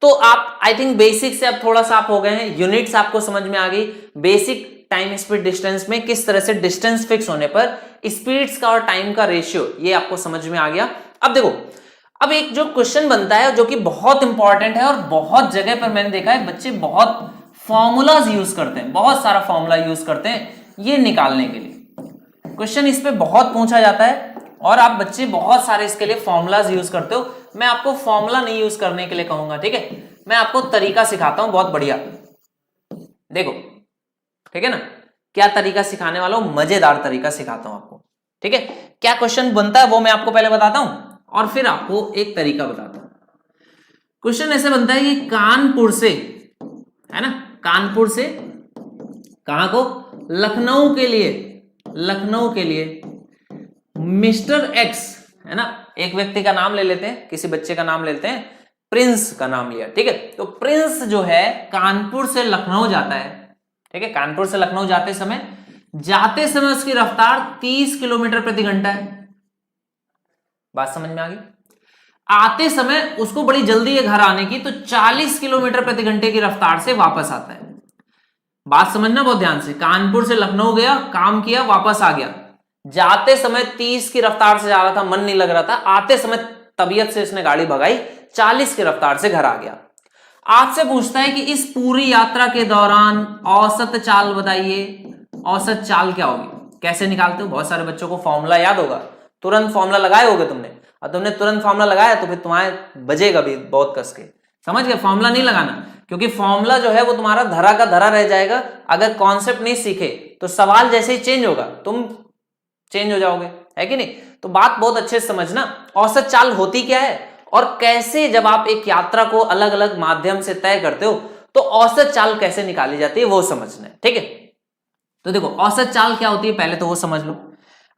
तो आप आई थिंक बेसिक से अब थोड़ा सा आप हो गए हैं, यूनिट्स आपको समझ में आ गई, बेसिक टाइम स्पीड डिस्टेंस में किस तरह से डिस्टेंस फिक्स होने पर स्पीड्स का और टाइम का रेशियो ये आपको समझ में आ गया। अब देखो, अब एक जो क्वेश्चन बनता है जो कि बहुत इंपॉर्टेंट है और बहुत जगह पर मैंने देखा है बच्चे बहुत फॉर्मूलाज यूज करते हैं, बहुत सारा फॉर्मूला यूज करते हैं ये निकालने के लिए। क्वेश्चन इस पे बहुत पूछा जाता है और आप बच्चे बहुत सारे इसके लिए फॉर्मूलाज यूज करते हो। मैं आपको फॉर्मूला नहीं यूज करने के लिए कहूंगा, ठीक है, मैं आपको तरीका सिखाता हूं बहुत बढ़िया, देखो, ठीक है ना। क्या तरीका सिखाने वाला हूं, मजेदार तरीका सिखाता हूं आपको, ठीक है। क्या क्वेश्चन बनता है वो मैं आपको पहले बताता हूं और फिर आपको एक तरीका बताता हूं। क्वेश्चन ऐसे बनता है कि कानपुर से, है ना, कानपुर से कहां को, लखनऊ के लिए, लखनऊ के लिए मिस्टर एक्स, है ना, एक व्यक्ति का नाम ले लेते हैं, किसी बच्चे का नाम लेते हैं, प्रिंस का नाम लिया, ठीक है। तो प्रिंस जो है कानपुर से लखनऊ जाता है, ठीक है, कानपुर से लखनऊ जाते समय उसकी रफ्तार 30 किलोमीटर प्रति घंटा है। बात समझ में आ गई। आते समय उसको बड़ी जल्दी है घर आने की, तो 40 किलोमीटर प्रति घंटे की रफ्तार से वापस आता है। बात समझना बहुत ध्यान से, कानपुर से लखनऊ गया, काम किया, वापस आ गया, जाते समय 30 की रफ्तार से जा रहा था, मन नहीं लग रहा था, आते समय तबीयत से इसने गाड़ी भगाई, 40 की रफ्तार से घर आ गया। आपसे पूछता है कि इस पूरी यात्रा के दौरान औसत चाल बताइए। औसत चाल क्या होगी, कैसे निकालते हो, बहुत सारे बच्चों को फॉर्मूला याद होगा, तुरंत फॉर्मूला लगाए होगे तुमने, और तुमने तुरंत फॉर्मूला लगाया तो फिर तुम्हारे बजेगा भी बहुत कस के, समझ गए। फॉर्मूला नहीं लगाना, क्योंकि फॉर्मूला जो है वो तुम्हारा धरा का धरा रह जाएगा। अगर कॉन्सेप्ट नहीं सीखे तो सवाल जैसे ही चेंज होगा तुम चेंज हो जाओगे, है कि नहीं। तो बात बहुत अच्छे से समझना, औसत चाल होती क्या है और कैसे, जब आप एक यात्रा को अलग अलग माध्यम से तय करते हो तो औसत चाल कैसे निकाली जाती है वो समझना है, ठीक है। तो देखो औसत चाल क्या होती है पहले तो वो समझ लो।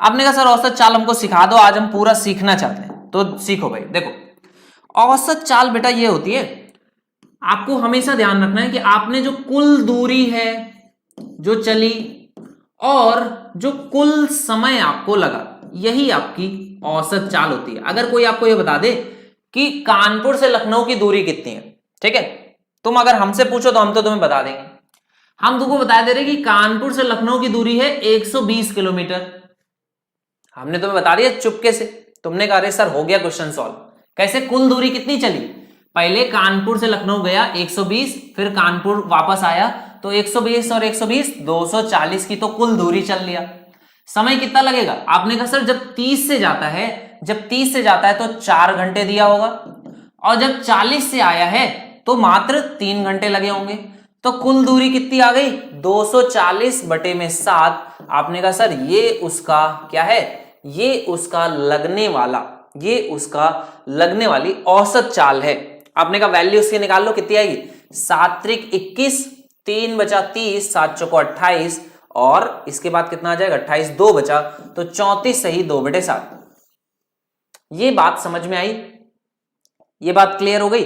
आपने कहा सर औसत चाल हमको सिखा दो, आज हम पूरा सीखना चाहते हैं, तो सीखो भाई। देखो औसत चाल बेटा ये होती है, आपको हमेशा ध्यान रखना है कि आपने जो कुल दूरी है जो चली और जो कुल समय आपको लगा, यही आपकी औसत चाल होती है। अगर कोई आपको ये बता दे कि कानपुर से लखनऊ की दूरी कितनी है, ठीक है, तुम अगर हमसे पूछो तो हम तो तुम्हें बता देंगे। हम तुमको बता दे रहे कि कानपुर से लखनऊ की दूरी है 120 किलोमीटर, हमने तुम्हें बता दिया चुपके से। तुमने कहा सर हो गया क्वेश्चन सॉल्व। कैसे, कुल दूरी कितनी चली, पहले कानपुर से लखनऊ गया 120, फिर कानपुर वापस आया, तो 120 और 120 240 की तो कुल दूरी चल लिया। समय कितना लगेगा, आपने कहा सर जब 30 से जाता है जब 30 से जाता है तो 4 घंटे दिया होगा, और जब 40 से आया है तो मात्र 3 घंटे लगे होंगे। तो कुल दूरी कितनी आ गई? 240 बटे में 7। आपने कहा सर ये उसका क्या है, ये उसका लगने वाली औसत चाल है। आपने कहा वैल्यू उसकी निकाल लो, कितनी आएगी? 7 त्रिक 21, 3 बचा 30, 7 चौको 28, और इसके बाद कितना आ जाएगा? 28, 2 बचा तो 34 सही 2/7। ये बात समझ में आई? ये बात क्लियर हो गई?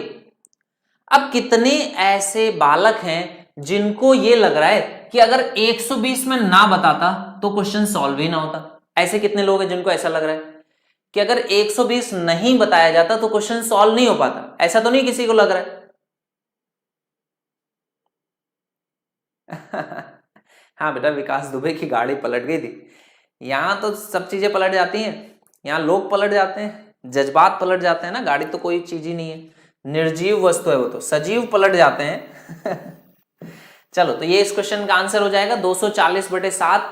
अब कितने ऐसे बालक हैं जिनको ये लग रहा है कि अगर 120 में ना बताता तो क्वेश्चन सॉल्व ही ना होता? ऐसे कितने लोग हैं जिनको ऐसा लग रहा है कि अगर 120 नहीं बताया जाता तो क्वेश्चन सॉल्व नहीं हो पाता? ऐसा तो नहीं किसी को लग रहा है? हाँ बेटा, विकास दुबे की गाड़ी पलट गई थी। यहां तो सब चीजें पलट जाती हैं, यहां लोग पलट जाते हैं, जज्बात पलट जाते हैं ना। गाड़ी तो कोई चीज ही नहीं है, निर्जीव वस्तु है, वो तो सजीव पलट जाते हैं। चलो, तो ये इस क्वेश्चन का आंसर हो जाएगा 240/7।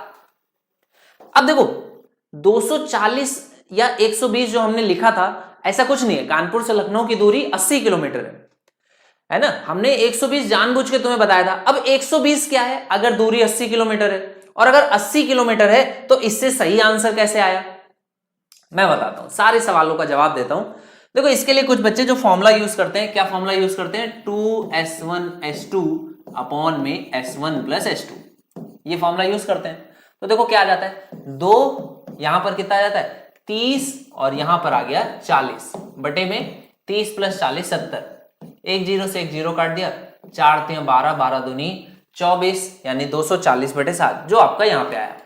अब देखो 240 या 120 जो हमने लिखा था, ऐसा कुछ नहीं है। कानपुर से लखनऊ की दूरी 80 किलोमीटर है ना। हमने 120 जानबूझ के तुम्हें बताया था। अब 120 क्या है? अगर दूरी 80 किलोमीटर है, और अगर 80 किलोमीटर है तो इससे सही आंसर कैसे आया? मैं बताता हूं, सारे सवालों का जवाब देता हूं। देखो, इसके लिए कुछ बच्चे जो फॉर्मूला यूज करते हैं, क्या फॉर्मूला यूज करते हैं? 2s1s2 अपॉन में s1 + s2, ये फॉर्मूला यूज करते हैं। तो देखो क्या आ जाता है, 2 यहां पर कितना आ जाता है? 30, और यहां पर आ गया 40 बटे में 30 + 40 70। एक 0 से एक 0 काट दिया, 4 3 12, 12 दूनी 24, यानी 240/7 जो आपका यहां पे आया।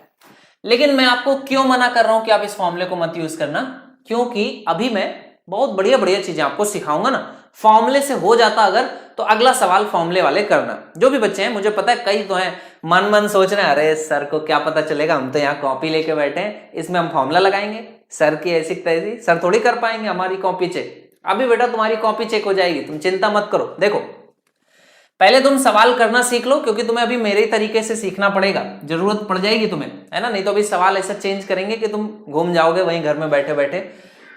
लेकिन मैं आपको क्यों मना कर रहा हूं कि आप इस फॉर्मूले को मत यूज करना? क्योंकि अभी मैं बहुत बढ़िया बढ़िया चीजें आपको सिखाऊंगा ना। फॉर्मूले से हो जाता अगर, तो अगला सवाल फॉर्मूले वाले करना। जो भी बच्चे हैं, मुझे पता है कई तो हैं मन सोच रहे हैं, अरे सर को क्या पता चलेगा, हम तो यहाँ कॉपी लेके बैठे हैं, इसमें हम फॉर्मूला लगाएंगे, सर की ऐसी तैसी, सर थोड़ी कर पाएंगे हमारी कॉपी चेक। अभी बेटा तुम्हारी कॉपी चेक हो जाएगी, तुम चिंता मत करो। देखो, पहले तुम सवाल करना सीख लो, क्योंकि तुम्हें अभी मेरे तरीके से सीखना पड़ेगा, जरूरत पड़ जाएगी तुम्हें, है ना। नहीं तो अभी सवाल ऐसा चेंज करेंगे कि तुम घूम जाओगे वहीं घर में बैठे बैठे।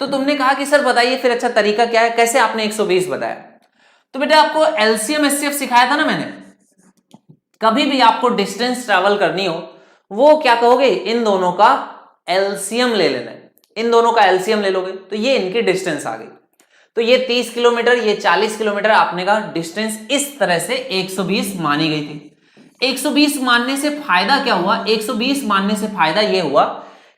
तो तुमने कहा कि सर बताइए फिर अच्छा तरीका क्या है, कैसे आपने 120 बताया? तो बेटा आपको LCM SCF सिखाया था ना मैंने। कभी भी आपको डिस्टेंस ट्रैवल करनी हो, वो क्या कहोगे? इन दोनों का LCM ले लेना है। इन दोनों का LCM ले लोगे तो ये इनकी डिस्टेंस आ गई। तो ये 30 किलोमीटर, ये 40 किलोमीटर, आपने कहा डिस्टेंस इस तरह से 120 मानी गई थी। 120 मानने से फायदा क्या हुआ? 120 मानने से फायदा ये हुआ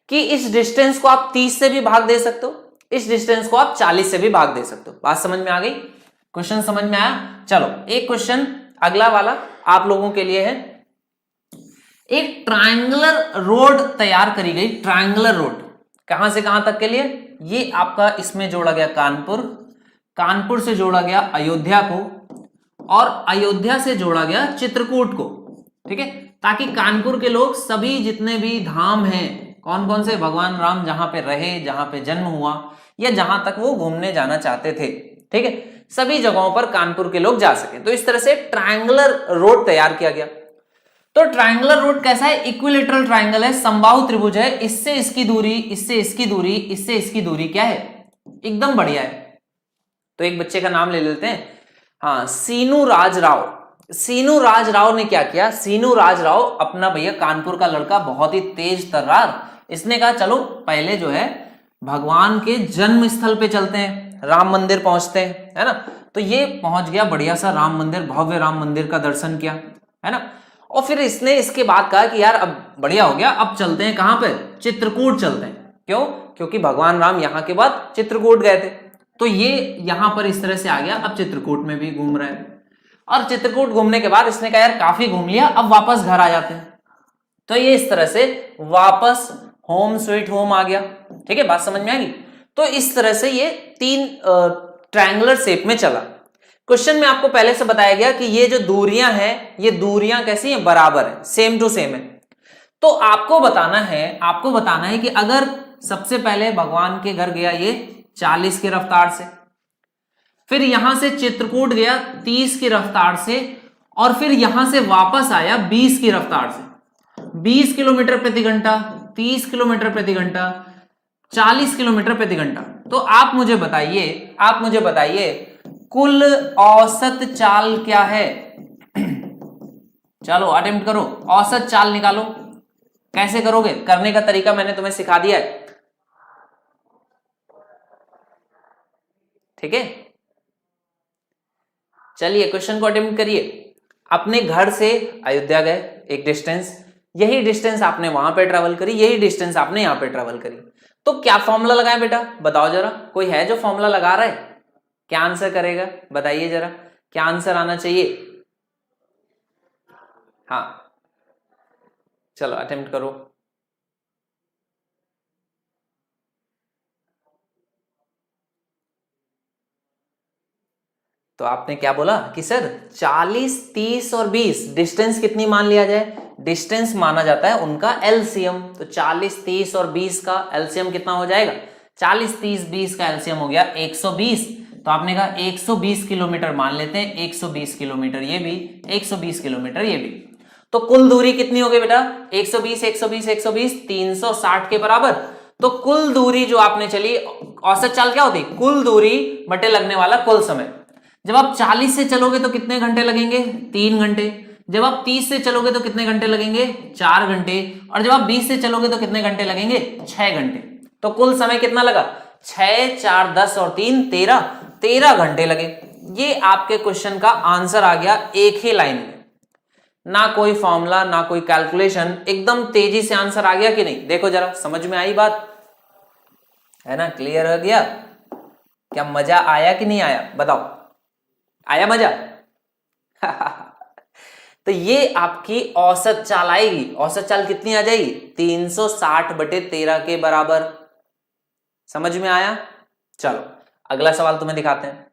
कि इस डिस्टेंस को आप 30 से भी भाग दे सकते हो, इस डिस्टेंस को आप 40 से भी भाग दे सकते हो। बात समझ में आ गई? क्वेश्चन समझ में आया? चलो, एक क्वेश्चन अगला वाला आप लोगों के लिए है। एक ट्रायंगुलर रोड तैयार करी गई। ट्रायंगुलर रोड कहां से कहां तक के लिए? ये आपका इसमें जोड़ा गया कानपुर, कानपुर से जोड़ा गया अयोध्या को, और अयोध्या से जोड़ा गया चित्रकूट को। ठीक है, ताकि कानपुर के लोग सभी जितने भी धाम हैं, कौन कौन से, भगवान राम जहां पे रहे, जहां पे जन्म हुआ, या जहां तक वो घूमने जाना चाहते थे, ठीक है, सभी जगहों पर कानपुर के लोग जा सके। तो इस तरह से ट्रायंगुलर रोड तैयार किया गया। तो ट्रायंगुलर रोड कैसा है? इक्विलेटरल ट्रायंगल है, समबाहु त्रिभुज है। इससे इसकी दूरी, इससे इसकी दूरी, इससे इसकी दूरी क्या है? एकदम बढ़िया है। तो एक बच्चे का नाम ले लेते हैं, हाँ, सीनू राज राव। सीनू राज राव ने क्या किया? सीनू राज राव अपना भैया कानपुर का लड़का, बहुत ही तेज तर्रार, इसने कहा चलो पहले जो है भगवान के जन्म स्थल पे चलते हैं, राम मंदिर पहुंचते हैं, है ना। तो ये पहुंच गया बढ़िया सा राम मंदिर, भव्य राम मंदिर का दर्शन किया, है ना। और फिर इसने इसके बाद कहा कि यार अब बढ़िया हो गया, अब चलते हैं कहां पे? चित्रकूट चलते हैं। क्यों? क्योंकि भगवान राम यहाँ के बाद चित्रकूट गए थे। तो ये यहां पर इस तरह से आ गया, अब चित्रकूट में भी घूम रहे हैं। और चित्रकूट घूमने के बाद इसने कहा यार काफी घूम लिया, अब वापस घर आ जाते हैं। तो ये इस तरह से वापस होम स्वीट होम आ गया। ठीक है, बात समझ में आ गई? तो इस तरह से ये 3 ट्रायंगुलर शेप में चला। क्वेश्चन में आपको पहले से बताया गया कि ये जो दूरियां हैं, ये दूरियां कैसी हैं? बराबर है, सेम टू सेम है। तो आपको बताना है कि अगर सबसे पहले भगवान के घर गया ये 40 की रफ्तार से, फिर यहां से चित्रकूट गया 30 की रफ्तार से, और फिर यहां से वापस आया 20 की रफ्तार से। 20 किलोमीटर प्रति घंटा, 30 किलोमीटर प्रति घंटा, 40 किलोमीटर प्रति घंटा। तो आप मुझे बताइए कुल औसत चाल क्या है? चलो अटेम्प्ट करो, औसत चाल निकालो। कैसे करोगे? करने का तरीका मैंने तुम्हें सिखा दिया है, ठीक है? चलिए क्वेश्चन को अटेम्प्ट करिए। अपने घर से अयोध्या गए, एक डिस्टेंस, यही डिस्टेंस आपने वहां पे ट्रेवल करी, यही डिस्टेंस आपने यहां पे ट्रेवल करी। तो क्या फॉर्मूला लगाएं बेटा? बताओ जरा, कोई है जो फॉर्मूला लगा रहा है? क्या आंसर करेगा बताइए जरा, क्या आंसर आना चाहिए? हाँ चलो अटेम्प्ट करो। तो आपने क्या बोला कि सर 40, 30 और 20 डिस्टेंस कितनी मान लिया जाए? डिस्टेंस माना जाता है उनका एलसीएम। तो 40, 30 और 20 का एलसीएम कितना हो जाएगा? 40, 30, 20 का एलसीएम हो गया 120। तो आपने कहा 120 किलोमीटर मान लेते हैं, 120 किलोमीटर ये भी, 120 किलोमीटर ये भी। तो कुल दूरी कितनी हो गई बेटा? 120, 120, 120, 360 के बराबर। तो कुल दूरी जो आपने चली, औसत चाल क्या होती? कुल दूरी बटे लगने वाला कुल समय। जब आप 40 से चलोगे तो कितने घंटे लगेंगे? 3 घंटे। जब आप 30 से चलोगे तो कितने घंटे लगेंगे? 4 घंटे। और जब आप 20 से चलोगे तो कितने घंटे लगेंगे? 6 घंटे। तो कुल समय कितना लगा? 6, 4, 10 और 3, 13 घंटे लगे। ये आपके क्वेश्चन का आंसर आ गया एक ही लाइन में, ना कोई फॉर्मूला ना कोई कैलकुलेशन, एकदम तेजी से आंसर आ गया कि नहीं? देखो जरा, समझ में आई बात है ना? क्लियर हो गया? क्या मजा आया कि नहीं आया बताओ? आया मजा? तो ये आपकी औसत चाल आएगी। औसत चाल कितनी आ जाएगी? 360 बटे 13 के बराबर। समझ में आया? चलो अगला सवाल तुम्हें दिखाते हैं।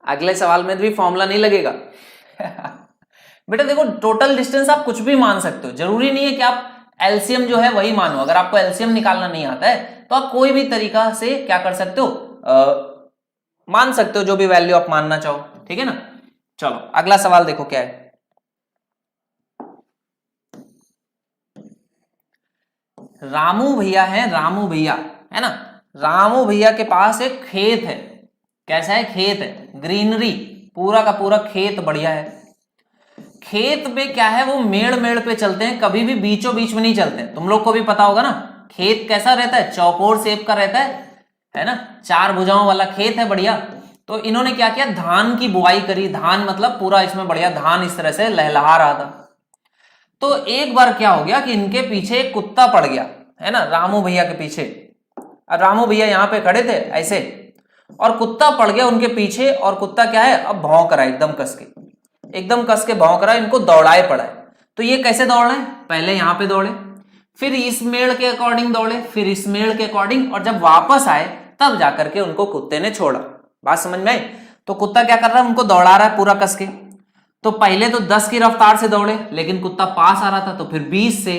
अगले सवाल में भी फॉर्मूला नहीं लगेगा। बेटा देखो, टोटल डिस्टेंस आप कुछ भी मान सकते हो, जरूरी नहीं है कि आप एलसीएम जो है वही मानो। अगर आपको एलसीएम निकालना नहीं आता है तो आप कोई भी तरीका से क्या कर सकते हो, मान सकते हो जो भी वैल्यू आप मानना चाहो, ठीक है ना? चलो अगला सवाल देखो क्या है। रामू भैया है, रामू भैया है ना, रामू भैया के पास एक खेत है। कैसा है? खेत है, ग्रीनरी, पूरा का पूरा खेत बढ़िया है। खेत में क्या है, वो मेड़ मेड़ पे चलते हैं, कभी भी बीचों बीच में नहीं चलते हैं। तुम लोग को भी पता होगा ना, खेत कैसा रहता है? चौकोर शेप का रहता है ना? 4 भुजाओं वाला खेत है, बढ़िया। तो इन्होंने क्या किया? धान की बुआई करी। धान मतलब पूरा इसमें बढ़िया धान इस तरह से लहलहा रहा था। तो एक बार क्या हो गया कि इनके पीछे एक कुत्ता पड़ गया, है ना, रामू भैया के पीछे। और रामू भैया यहाँ पे खड़े थे ऐसे, और कुत्ता पड़ गया उनके पीछे। और कुत्ता क्या है, अब भौंक रहा है एकदम कस के, एकदम कस के भौंक रहा है, इनको दौड़ाए पड़ा है। तो ये कैसे दौड़ रहे हैं? पहले यहाँ पे दौड़े, फिर इस मेड़ के अकॉर्डिंग दौड़े, फिर इस मेड़ के अकॉर्डिंग, और जब वापस आए तब जाकर के उनको कुत्ते ने छोड़ा। बात समझ में आई? तो कुत्ता क्या कर रहा है? उनको दौड़ा रहा है पूरा कस के। तो पहले तो 10 की रफ्तार से दौड़े, लेकिन कुत्ता पास आ रहा था, तो फिर 20 से,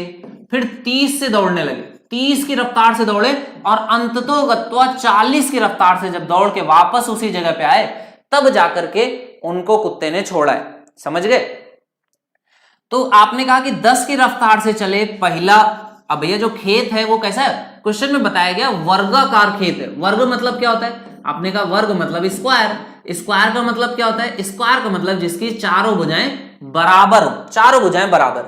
फिर 30 से दौड़ने लगे, 30 की रफ्तार से दौड़े, और अंततोगत्वा 40 की रफ्तार से जब दौड़ के वापस उसी जगह पे आए, तब जाकर के उनको कुत्ते ने छोड़ा है। समझ गए? तो आपने कहा कि 10 की रफ्तार से चले पहला। अब भैया जो खेत है वो कैसा है? क्वेश्चन में बताया गया वर्गाकार खेत है। वर्ग मतलब क्या होता है? आपने कहा वर्ग मतलब स्क्वायर। स्क्वायर का मतलब क्या होता है? स्क्वायर का मतलब जिसकी चारों भुजाएं बराबर हो, चारों भुजाएं बराबर।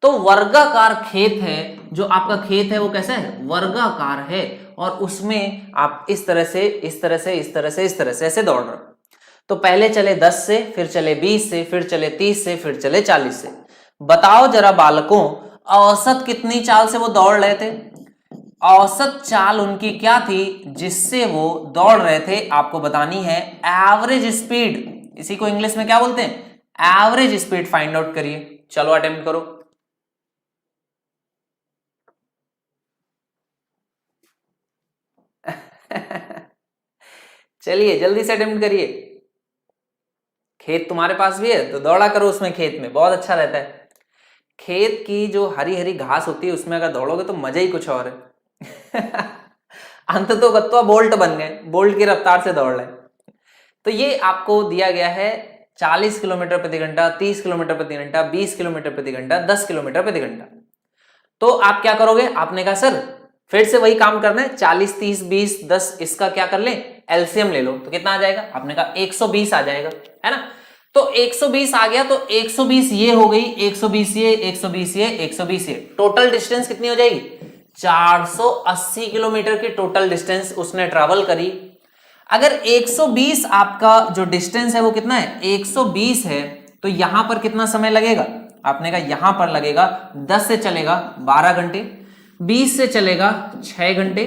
तो वर्गाकार खेत है, जो आपका खेत है वो कैसा है? वर्गाकार है। और उसमें आप इस तरह से, इस तरह से, इस तरह से, इस तरह से ऐसे दौड़ रहे हो। तो पहले चले 10 से, फिर चले 20 से, फिर चले 30 से, फिर चले 40 से। बताओ जरा बालकों, औसत कितनी चाल से वो दौड़ रहे थे? औसत चाल उनकी क्या थी जिससे वो दौड़ रहे थे? आपको बतानी है एवरेज स्पीड। इसी को इंग्लिश में क्या बोलते हैं? एवरेज स्पीड फाइंड आउट करिए। चलो अटेम्प्ट करो। चलिए जल्दी से अटेम्प्ट करिए। खेत तुम्हारे पास भी है तो दौड़ा करो उसमें, खेत में बहुत अच्छा रहता है। खेत की जो हरी हरी घास होती है उसमें अगर दौड़ोगे तो मजा ही कुछ और है। अंततोगत्वा बोल्ट बन गए, बोल्ट की रफ्तार से दौड़ रहे। तो ये आपको दिया गया है 40 किलोमीटर प्रति घंटा, 30 किलोमीटर प्रति घंटा, 20 किलोमीटर प्रति घंटा, 10 किलोमीटर प्रति घंटा। तो आप क्या करोगे? आपने कहा सर फिर से वही काम करना है, 40 30 20 10, इसका क्या कर ले, एलसीएम ले लो, तो कितना आ जाएगा, आपने कहा 120 आ जाएगा, है ना। तो 120 आ गया, तो 120 ये हो गई, 120 ये, 120 ये, 120 ये, टोटल डिस्टेंस कितनी हो जाएगी, 480 किलोमीटर की टोटल डिस्टेंस उसने ट्रेवल करी। अगर 120 आपका जो डिस्टेंस है वो कितना है, 120 है, तो यहां पर कितना समय लगेगा, आपने कहा यहां पर लगेगा 10 से चलेगा 12 घंटे, 20 से चलेगा 6 घंटे,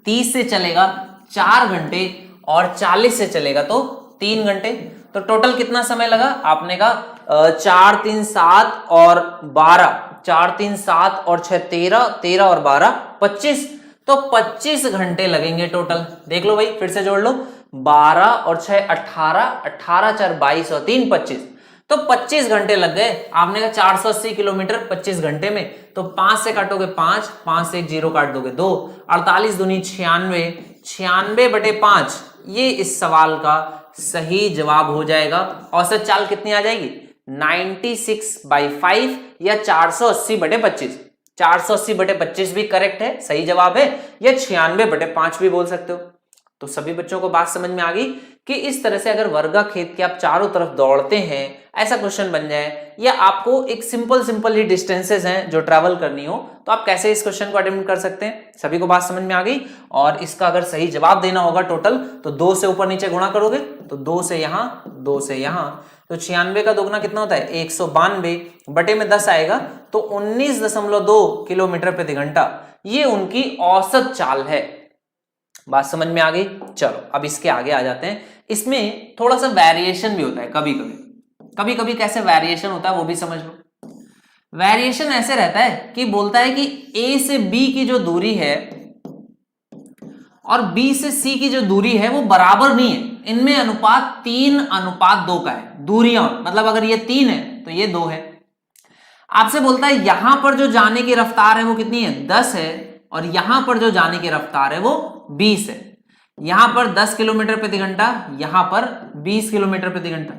30 से चलेगा 4 घंटे और 40 से चलेगा तो 3 घंटे। तो टोटल कितना समय लगा, आपने कहा 4 3 7 और 12, 4 3 7 और 6 13, 13 और 12 25, तो 25 घंटे लगेंगे टोटल। देख लो भाई, फिर से जोड़ लो, 12 और 6 18, 18 4 22 और 3 25, तो 25 घंटे लग गए। आपने कहा 480 किलोमीटर 25 घंटे में, तो 5 से काटोगे 5, 5 से 1 0 काट दोगे 2, 48 दूनी 96, 96 बटे 5, ये इस सवाल का सही जवाब हो जाएगा। औसत चाल कितनी आ जाएगी, 96/5 या 480 बटे 25, 480 बटे 25 भी करेक्ट है, सही जवाब है, या 96 बटे 5 भी बोल सकते हो। तो सभी बच्चों को बात समझ में आ गई कि इस तरह से अगर वर्गा खेत के आप चारों तरफ दौड़ते हैं, ऐसा क्वेश्चन बन जाए, या आपको एक सिंपल ही डिस्टेंसेस हैं जो ट्रैवल करनी हो, तो आप कैसे इस क्वेश्चन को अटेम्प्ट कर सकते हैं। सभी को बात समझ में आ गई। और इसका अगर सही जवाब देना होगा टोटल, तो 2 से ऊपर नीचे गुणा करोगे, तो 2 से यहां 2 से यहां, तो 96 का दोगुना कितना होता है, 192 बटे में 10 आएगा, तो 19.2 किलोमीटर प्रति घंटा, ये उनकी औसत चाल है। बात समझ में आ गई। चलो अब इसके आगे आ जाते हैं। इसमें थोड़ा सा वेरिएशन भी होता है, कभी कभी कैसे वेरिएशन होता है वो भी समझ लो। वेरिएशन ऐसे रहता है कि बोलता है कि ए से बी की जो दूरी है और बी से सी की जो दूरी है वो बराबर नहीं है, इनमें अनुपात 3:2 का है, दूरियां, मतलब अगर ये 3 है तो ये 2 है। आपसे बोलता है यहां पर जो जाने की रफ्तार है वो कितनी है, 10 है, और यहां पर जो जाने की रफ्तार है वो 20 है। यहां पर 10 किलोमीटर प्रति घंटा, यहां पर 20 किलोमीटर प्रति घंटा।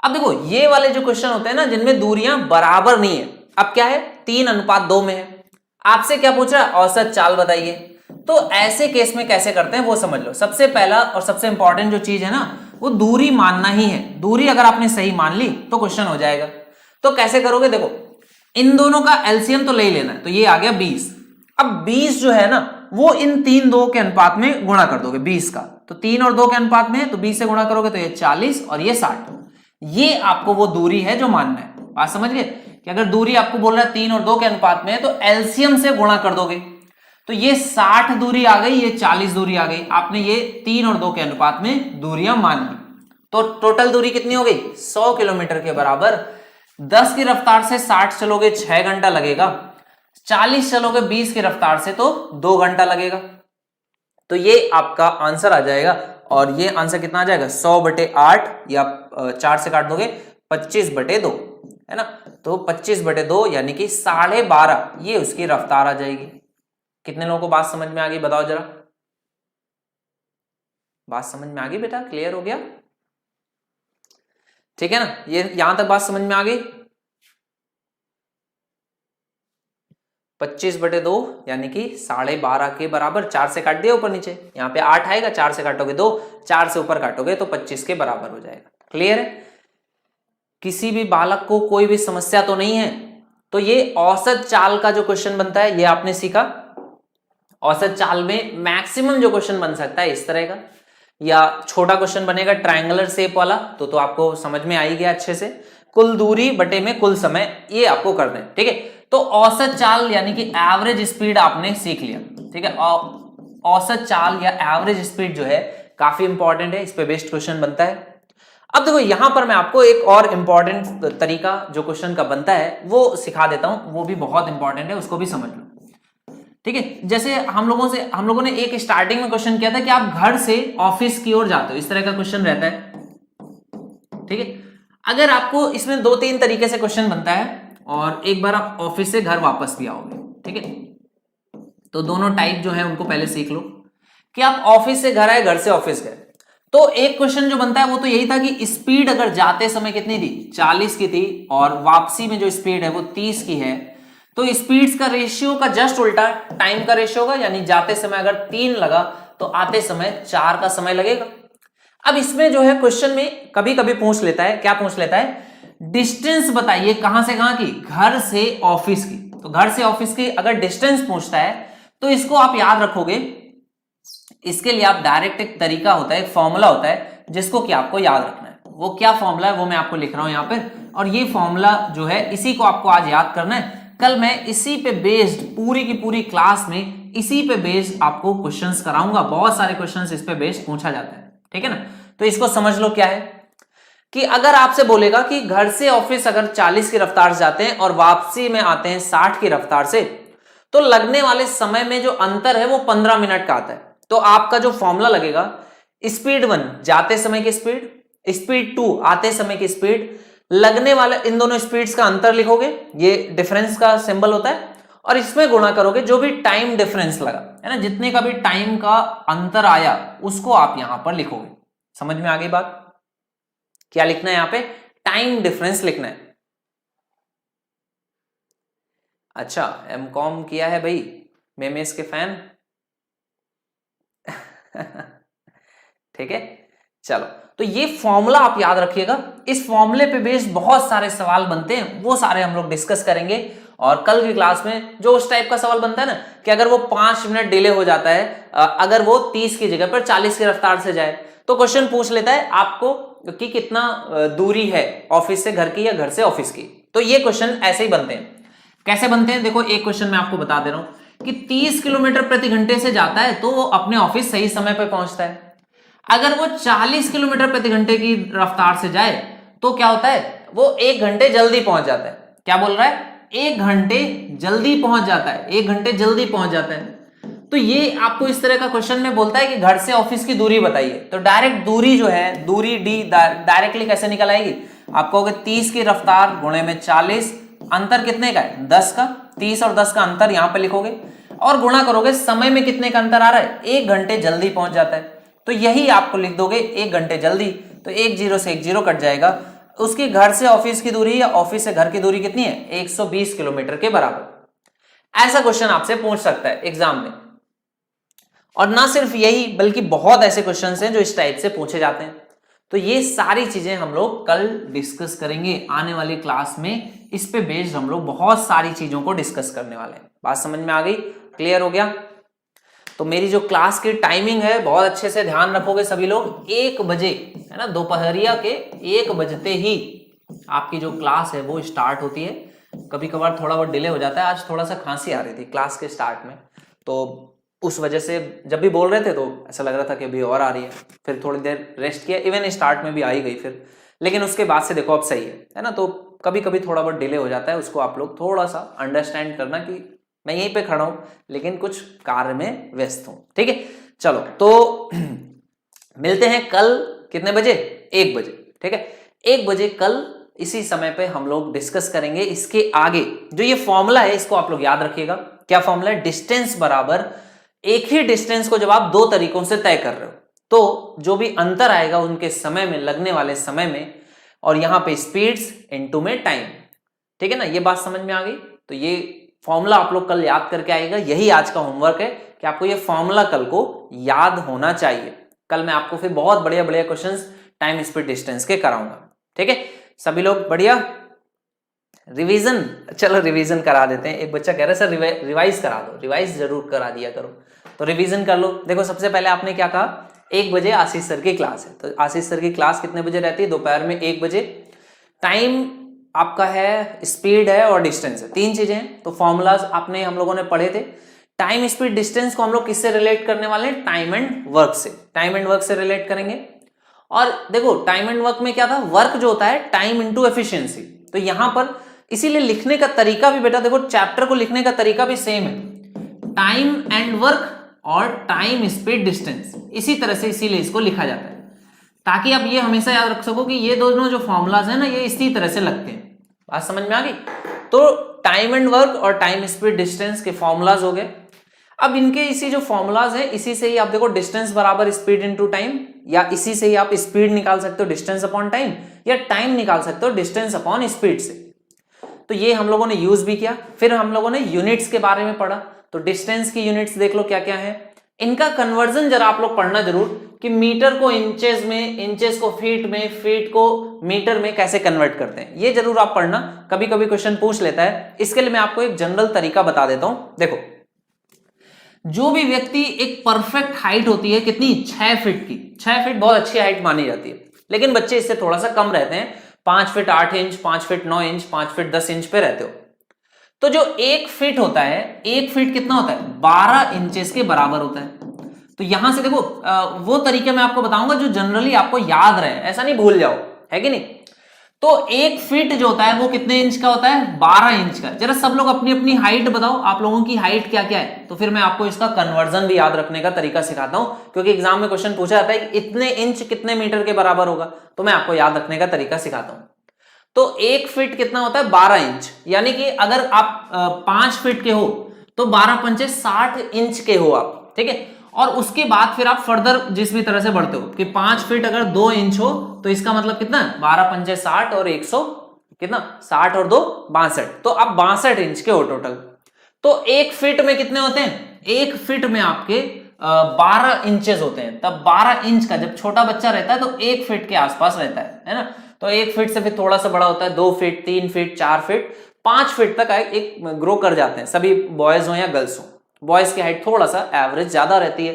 अब देखो ये वाले जो क्वेश्चन होते हैं ना जिनमें दूरियां बराबर नहीं है, अब क्या है, 3:2 में है। आपसे क्या पूछ रहा है, औसत चाल बताइए। तो ऐसे केस में कैसे करते हैं वो समझ लो। सबसे पहला और सबसे इंपॉर्टेंट जो चीज है ना, वो दूरी मानना ही है। दूरी अगर आपने सही मान ली तो क्वेश्चन हो जाएगा। तो कैसे करोगे, देखो इन दोनों का एलसीएम तो ले ही लेना है, तो ये आ गया 20। अब 20 जो है ना वो इन 3 2 के अनुपात में गुणा कर दोगे 20 का, तो 3 और 2 के अनुपात में है, तो 20 से गुणा करोगे तो ये 40 और ये 60। ये आपको वो दूरी है जो मानना है। बात समझ गए कि अगर दूरी आपको बोल रहा है 3 और 2 के अनुपात में है, तो एलसीएम से गुणा कर दोगे, तो ये 60 दूरी आ गई, ये 40 दूरी आ गई। आपने ये 3 और 2 के अनुपात में दूरियां मान ली, तो टोटल दूरी कितनी हो गई, 100 किलोमीटर के बराबर। 10 की रफ्तार से 60 चलोगे 6 घंटा लगेगा, 40 चलोगे 20 की रफ्तार से तो 2 घंटा लगेगा। तो ये आपका आंसर आ जाएगा, और ये आंसर कितना आ जाएगा, 100/8, या 4 से काट दोगे 25/2, है ना। तो 25/2 यानी कि 12.5, ये उसकी रफ्तार आ जाएगी। कितने लोगों को बात समझ में आ गई, बताओ जरा। बात समझ में आ गई बेटा, क्लियर हो गया, ठीक है ना, ये यहां तक बात समझ में आ गई। 25/2 यानी कि 12.5 के बराबर, 4 से काट दिया ऊपर नीचे, यहाँ पे 8 आएगा, 4 से काटोगे 2, 4 से ऊपर काटोगे तो 25 के बराबर हो जाएगा। क्लियर है। किसी भी बालक को कोई भी समस्या तो नहीं है। तो ये औसत चाल का जो क्वेश्चन बनता है ये आपने सीखा। औसत चाल में मैक्सिमम जो क्वेश्चन बन सकता है इस तरह का, या छोटा क्वेश्चन बनेगा ट्रायंगुलर शेप वाला, तो आपको समझ में आ ही गया अच्छे से। कुल दूरी बटे में कुल समय, ये आपको कर दें, ठीक है। तो औसत चाल यानी कि एवरेज स्पीड आपने सीख लिया, ठीक है। औसत चाल या एवरेज स्पीड जो है काफी इंपॉर्टेंट है, इस पे बेस्ड क्वेश्चन बनता है। अब देखो यहां पर मैं आपको एक और इंपॉर्टेंट तरीका जो क्वेश्चन का बनता है वो सिखा देता हूं, वो भी बहुत इंपॉर्टेंट है, उसको भी समझ लो, ठीक है। जैसे हम लोगों ने एक स्टार्टिंग में क्वेश्चन किया था कि आप घर से ऑफिस की ओर जाते हो, इस तरह का क्वेश्चन रहता है, ठीक है। अगर आपको इसमें 2-3 तरीके से क्वेश्चन बनता है, और एक बार आप ऑफिस से घर वापस भी आओगे, ठीक है। तो दोनों टाइप जो है उनको पहले सीख लो कि आप ऑफिस से घर आए, घर से ऑफिस गए। तो एक क्वेश्चन जो बनता है वो तो यही था कि स्पीड अगर जाते समय कितनी थी, 40 की थी, और वापसी में जो स्पीड है वो 30 की है, तो स्पीड्स का रेशियो का जस्ट उल्टा टाइम का रेशियो होगा, यानी जाते समय अगर 3 लगा तो आते समय 4 का समय लगेगा। अब इसमें जो है क्वेश्चन में कभी कभी पूछ लेता है, क्या पूछ लेता है, डिस्टेंस बताइए कहां से कहां की, घर से ऑफिस की। तो घर से ऑफिस की अगर डिस्टेंस पूछता है तो इसको आप याद रखोगे, इसके लिए आप डायरेक्ट एक तरीका होता है, एक फॉर्मूला होता है जिसको कि आपको याद रखना है। वो क्या फॉर्मूला है वो मैं आपको लिख रहा हूं यहां पर, और ये फॉर्मूला जो है इसी को आपको आज याद करना है। कल मैं इसी पे बेस्ड पूरी की पूरी क्लास में इसी पे बेस्ड आपको क्वेश्चंस कराऊंगा, बहुत सारे क्वेश्चंस इस पे बेस्ड पूछा जाता है, ठीक है ना। तो इसको समझ लो क्या है कि अगर आपसे बोलेगा कि घर से ऑफिस अगर 40 की रफ्तार से जाते हैं और वापसी में आते हैं 60 की रफ्तार से, तो लगने वाले समय में जो अंतर है वो 15 मिनट का आता है। तो आपका जो फॉर्मूला लगेगा, स्पीड 1 जाते समय की स्पीड, स्पीड 2 आते समय की स्पीड, लगने वाले इन दोनों स्पीड्स का अंतर लिखोगे, ये डिफरेंस का सिंबल होता है, और इसमें गुणा करोगे जो भी टाइम डिफरेंस लगा है ना, जितने का भी टाइम का अंतर आया उसको आप यहां पर लिखोगे। समझ में आ गई बात? क्या लिखना है यहां पे? टाइम डिफरेंस लिखना है। अच्छा, एमकॉम किया है भाई, मेमेस के फैन ठीक है, चलो। तो ये फॉर्मूला आप याद रखिएगा, इस फॉर्मूले पे बेस्ड बहुत सारे सवाल बनते हैं, वो सारे हम लोग डिस्कस करेंगे। और कल की क्लास में जो उस टाइप का सवाल बनता है ना कि अगर वो 5 मिनट डिले हो जाता है, अगर वो 30 की जगह पर 40 की रफ्तार से जाए, तो क्वेश्चन पूछ लेता है आपको कि कितना दूरी है ऑफिस से घर की या घर से ऑफिस की। तो ये क्वेश्चन ऐसे ही बनते हैं। कैसे बनते हैं देखो, एक क्वेश्चन मैं आपको बता दे रहा हूं कि 30 किलोमीटर प्रति घंटे से जाता है तो वो अपने ऑफिस सही समय पर पहुंचता है। अगर वो 40 किलोमीटर प्रति घंटे की रफ्तार से जाए तो क्या होता है, वो 1 घंटे जल्दी पहुंच जाता है। क्या बोल रहा है? 1 घंटे जल्दी पहुंच जाता है, 1 घंटे जल्दी पहुंच जाता है। तो ये आपको इस तरह का क्वेश्चन में बोलता है कि घर से ऑफिस की दूरी बताइए, तो डायरेक्ट दूरी जो है, दूरी डी डायरेक्टली कैसे निकल आएगी, आप कहोगे 30 की रफ्तार गुणे में 40, अंतर कितने का है? 10 का। 30 और 10 का अंतर यहां पे लिखोगे और गुणा करोगे समय में कितने का अंतर आ रहा है, 1 घंटे जल्दी पहुंच जाता है। तो यही आपको लिख दोगे 1 घंटे जल्दी, तो 1 0 से 1 0 कट जाएगा। उसकी घर से ऑफिस की दूरी या ऑफिस से घर की दूरी कितनी है? 120 किलोमीटर के बराबर। ऐसा क्वेश्चन आपसे पूछ सकता है एग्जाम में। और ना सिर्फ यही बल्कि बहुत ऐसे क्वेश्चंस हैं जो इस टाइप से पूछे जाते हैं। तो ये सारी चीजें हम लोग कल डिस्कस करेंगे आने वाली क्लास में। इस पे बेस्ड हम लोग बहुत सारी चीजों को डिस्कस करने वाले हैं। बात समझ में आ गई? क्लियर हो गया? तो मेरी जो क्लास की टाइमिंग है बहुत अच्छे से ध्यान रखोगे सभी लोग। 1 बजे है ना, दोपहरिया के 1 बजते ही आपकी जो क्लास है वो स्टार्ट होती है। कभी कभार थोड़ा बहुत डिले हो जाता है, आज थोड़ा सा खांसी आ रही थी क्लास के स्टार्ट में, तो उस वजह से जब भी बोल रहे थे तो ऐसा लग रहा था कि अभी और आ रही है, फिर थोड़ी देर रेस्ट किया, इवन स्टार्ट में भी आ ही गई फिर, लेकिन उसके बाद से देखो अब सही है ना। तो कभी कभी थोड़ा बहुत डिले हो जाता है, उसको आप लोग थोड़ा सा अंडरस्टैंड करना कि मैं यहीं पे खड़ा हूं लेकिन कुछ कार्य में व्यस्त हूं, ठीक है। चलो तो मिलते हैं कल कितने बजे? 1 बजे, ठीक है। 1 बजे कल इसी समय पे हम लोग डिस्कस करेंगे। इसके आगे जो ये फॉर्मूला है इसको आप लोग याद रखिएगा। क्या फॉर्मूला है? डिस्टेंस बराबर, एक ही डिस्टेंस को जब आप 2 तरीकों से तय कर रहे हो तो जो भी अंतर आएगा उनके समय में, लगने वाले समय में, और यहां पे स्पीड्स इनटू में टाइम, ठीक है ना। ये बात समझ में आ गई? तो ये फॉर्मूला आप लोग कल याद करके आएगा। यही आज का होमवर्क है कि आपको ये फॉर्मूला कल को याद होना चाहिए। कल मैं आपको फिर बहुत बढ़िया बढ़िया क्वेश्चंस टाइम स्पीड डिस्टेंस के कराऊंगा, ठीक है। सभी लोग बढ़िया रिवीजन, चलो रिवीजन करा देते हैं। एक बच्चा कह रहा है सर रिवाइज करा दो, रिवाइज जरूर करा दिया करो, तो रिवीजन कर लो। देखो सबसे पहले आपने क्या कहा, 1 बजे आशीष सर की क्लास है, तो आशीष सर की क्लास कितने बजे रहती है? दोपहर में 1 बजे। टाइम आपका है, स्पीड है और डिस्टेंस है, 3 चीजें हैं। तो फॉर्मूलाज आपने हम लोगों ने पढ़े थे। टाइम स्पीड डिस्टेंस को हम लोग किससे रिलेट करने वाले हैं? टाइम एंड वर्क से, टाइम एंड वर्क से रिलेट करेंगे। और देखो टाइम एंड वर्क में क्या था, वर्क जो होता है टाइम इंटू एफिशिएंसी। तो यहां पर इसीलिए लिखने का तरीका भी बेटा देखो, चैप्टर को लिखने का तरीका भी सेम है, टाइम एंड वर्क और टाइम स्पीड डिस्टेंस, इसी तरह से इसीलिए इसको लिखा जाता है, ताकि आप ये हमेशा याद रख सको कि ये दोनों जो फॉर्मूलाज है ना ये इसी तरह से लगते हैं। बात समझ में आ गई? तो टाइम एंड वर्क और टाइम स्पीड डिस्टेंस के फॉर्मूलाज हो गए। अब इनके इसी जो फॉर्मूलाज है इसी से ही आप देखो डिस्टेंस बराबर स्पीड इनटू टाइम, या इसी से ही आप स्पीड निकाल सकते हो डिस्टेंस अपॉन टाइम, या टाइम निकाल सकते हो डिस्टेंस अपॉन स्पीड से। तो ये हम लोगों ने यूज भी किया। फिर हम लोगों ने यूनिट्स के बारे में पढ़ा, तो डिस्टेंस की यूनिट्स देख लो क्या क्या है। इनका कन्वर्जन जरा आप लोग पढ़ना जरूर कि मीटर को इंचेस में, इंचेस को फीट में, फीट को मीटर में कैसे कन्वर्ट करते हैं, ये जरूर आप पढ़ना, कभी कभी क्वेश्चन पूछ लेता है। इसके लिए मैं आपको एक जनरल तरीका बता देता हूं। देखो, जो भी व्यक्ति, एक परफेक्ट हाइट होती है कितनी, 6 फीट की। 6 फीट बहुत अच्छी हाइट मानी जाती है, लेकिन बच्चे इससे थोड़ा सा कम रहते हैं, 5 feet 8 inch, 5 feet 9 inch, 5 feet 10 inch पे रहते हो। तो जो 1 फीट होता है, 1 फीट कितना होता है, 12 इंचेस के बराबर होता है। तो यहां से देखो, वो तरीके मैं आपको बताऊंगा जो जनरली आपको याद रहे, ऐसा नहीं भूल जाओ, है कि नहीं। तो 1 फीट जो होता है वो कितने इंच का होता है, 12 इंच का। जरा सब लोग अपनी अपनी हाइट बताओ, आप लोगों की हाइट क्या क्या है, तो फिर मैं आपको इसका कन्वर्जन भी याद रखने का तरीका सिखाता हूं, क्योंकि एग्जाम में क्वेश्चन पूछा जाता है कि इतने इंच कितने मीटर के बराबर होगा, तो मैं आपको याद रखने का तरीका सिखाता हूं। तो 1 फीट कितना होता है, 12 इंच, यानी कि अगर आप 5 फीट के हो तो 12 पंचे 60 इंच के हो आप, ठीक है। और उसके बाद फिर आप फर्दर जिस भी तरह से बढ़ते हो कि 5 फीट अगर 2 इंच हो तो इसका मतलब कितना, 12 पंचे 60 और 100 कितना, 60 और 2 62, तो आप 62 इंच के हो टोटल। तो 1 फीट में कितने होते हैं, 1 फीट में आपके 12 इंचेस होते हैं। तब 12 इंच का जब छोटा बच्चा रहता है तो 1 फीट के आसपास रहता है ना। तो 1 फीट से फिर थोड़ा सा बड़ा होता है, 2 फीट, 3 फीट, 4 फीट, 5 फीट तक एक ग्रो कर जाते हैं, सभी बॉयज हो या गर्ल्स हो। बॉयज की हाइट थोड़ा सा एवरेज ज्यादा रहती है,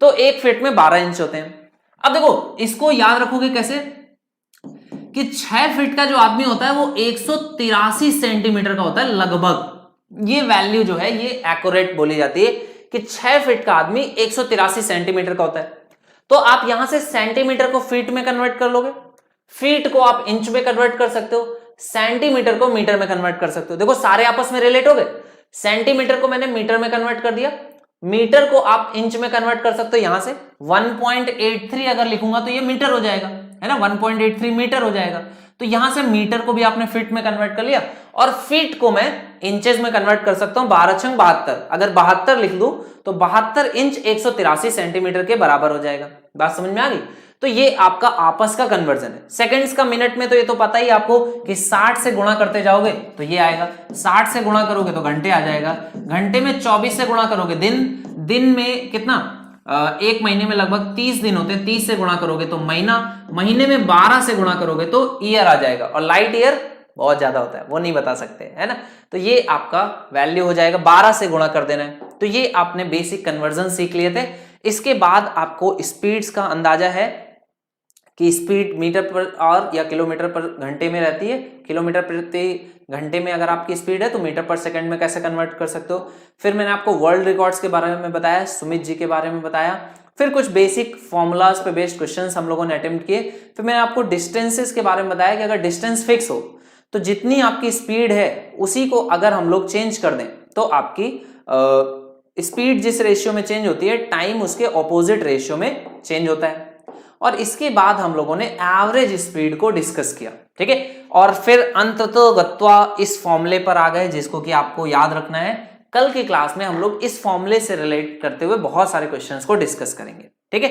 तो 1 फीट में 12 इंच होते हैं। अब देखो, इसको याद रखोगे कैसे कि 6 फीट का जो आदमी होता है वो 183 सेंटीमीटर का होता है लगभग। ये वैल्यू जो है ये एक्यूरेट बोली जाती है कि 6 फीट का आदमी 183 सेंटीमीटर का होता है। तो आप यहां से सेंटीमीटर को फीट में कन्वर्ट कर लोगे, फीट को आप इंच में कन्वर्ट कर सकते हो, सेंटीमीटर को मीटर में कन्वर्ट कर सकते हो। देखो सारे आपस में रिलेट हो गए। सेंटीमीटर को मैंने मीटर में कन्वर्ट कर दिया, मीटर को आप इंच में कन्वर्ट कर सकते हो। यहां से 1.83 अगर लिखूंगा तो ये मीटर हो जाएगा, है ना, 1.83 मीटर हो जाएगा। तो यहां से मीटर को भी आपने फीट में कन्वर्ट कर लिया, और फीट को मैं इंचेस में कन्वर्ट कर सकता हूं। 12 छंग 72, अगर 72 लिख दूं तो 72 इंच 183 सेंटीमीटर के बराबर हो जाएगा। बात समझ में आ गई। तो ये आपका आपस का कन्वर्जन है। सेकंड्स का मिनट में तो ये तो पता ही आपको कि 60 से गुणा करते जाओगे तो ये आएगा, 60 से गुणा करोगे तो घंटे आ जाएगा, घंटे में 24 से गुणा करोगे दिन, दिन में कितना, एक महीने में लगभग 30 दिन होते हैं, 30 से गुणा करोगे तो महीना, महीने में 12 से गुणा करोगे तो ईयर आ जाएगा। और लाइट ईयर बहुत ज्यादा होता है, वो नहीं बता सकते, है ना। तो ये आपका वैल्यू हो जाएगा, 12 से गुणा कर देना है। तो ये आपने बेसिक कन्वर्जन सीख लिए थे। इसके बाद आपको स्पीड्स का अंदाजा है कि स्पीड मीटर पर आवर या किलोमीटर पर घंटे में रहती है। किलोमीटर प्रति घंटे में अगर आपकी स्पीड है तो मीटर पर सेकंड में कैसे कन्वर्ट कर सकते हो। फिर मैंने आपको वर्ल्ड रिकॉर्ड्स के बारे में बताया, सुमित जी के बारे में बताया। फिर कुछ बेसिक फॉर्मूलाज पे बेस्ड क्वेश्चंस हम लोगों ने अटेम्प्ट किए। फिर मैंने आपको डिस्टेंसेस के बारे में बताया कि अगर डिस्टेंस फिक्स हो तो जितनी आपकी स्पीड है उसी को अगर हम लोग चेंज कर दें तो आपकी स्पीड जिस रेशियो में चेंज होती है, टाइम उसके ऑपोजिट रेशियो में चेंज होता है। और इसके बाद हम लोगों ने एवरेज स्पीड को डिस्कस किया, ठीक है। और फिर अंततोगत्वा इस फॉर्मूले पर आ गए जिसको कि आपको याद रखना है। कल की क्लास में हम लोग इस फॉर्मूले से रिलेट करते हुए बहुत सारे क्वेश्चंस को डिस्कस करेंगे, ठीक है।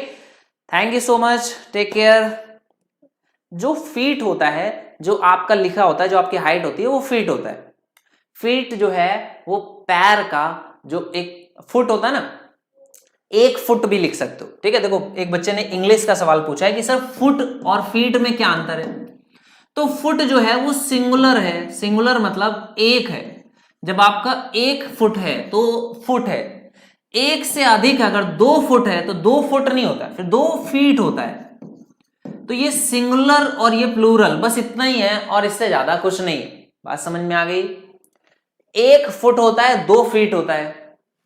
Thank you so much, take care. जो फीट होता है, जो आपका लिखा होता है, जो आपकी हाइट होती है वो फीट होता है। फीट जो है वो पैर का जो एक फुट होता है ना, 1 फुट भी लिख सकते हो, ठीक है। देखो एक बच्चे ने इंग्लिश का सवाल पूछा है कि सर फुट और फीट में क्या अंतर है। तो फुट जो है वो सिंगुलर है, सिंगुलर मतलब एक है। जब आपका 1 फुट है तो फुट है, 1 से अधिक अगर 2 फुट है तो 2 फुट नहीं होता, फिर 2 फीट होता है। तो ये सिंगुलर और ये प्लूरल, बस इतना ही है और इससे ज्यादा कुछ नहीं है। बात समझ में आ गई। 1 फुट होता है, 2 फीट होता है।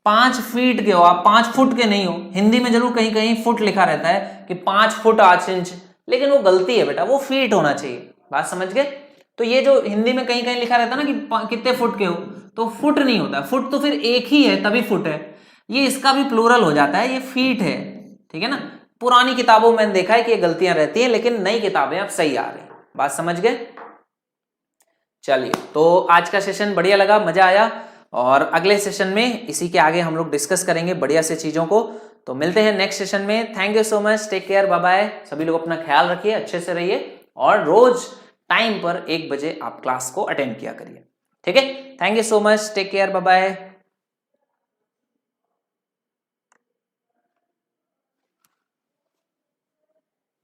5 फीट के हो आप, 5 फुट के नहीं हो। हिंदी में जरूर कहीं कहीं फुट लिखा रहता है कि 5 फुट 8 इंच, लेकिन वो गलती है बेटा, वो फीट होना चाहिए। बात समझ गए। तो ये जो हिंदी में कहीं कहीं लिखा रहता है ना कि कितने फुट के हो, तो फुट नहीं होता। फुट तो फिर एक ही है तभी फुट है। ये इसका भी प्लूरल हो जाता है, ये फीट है, ठीक है ना। पुरानी किताबों में देखा है कि ये गलतियां रहती हैं, लेकिन नई किताबें अब सही आ रही। बात समझ गए। चलिए, तो आज का सेशन बढ़िया लगा, मजा आया। और अगले सेशन में इसी के आगे हम लोग डिस्कस करेंगे बढ़िया से चीजों को। तो मिलते हैं नेक्स्ट सेशन में। Thank you so much, take care, bye bye. सभी लोग अपना ख्याल रखिए, अच्छे से रहिए और रोज टाइम पर 1 बजे आप क्लास को अटेंड किया करिए। ठीक है, thank you so much, take care, bye bye.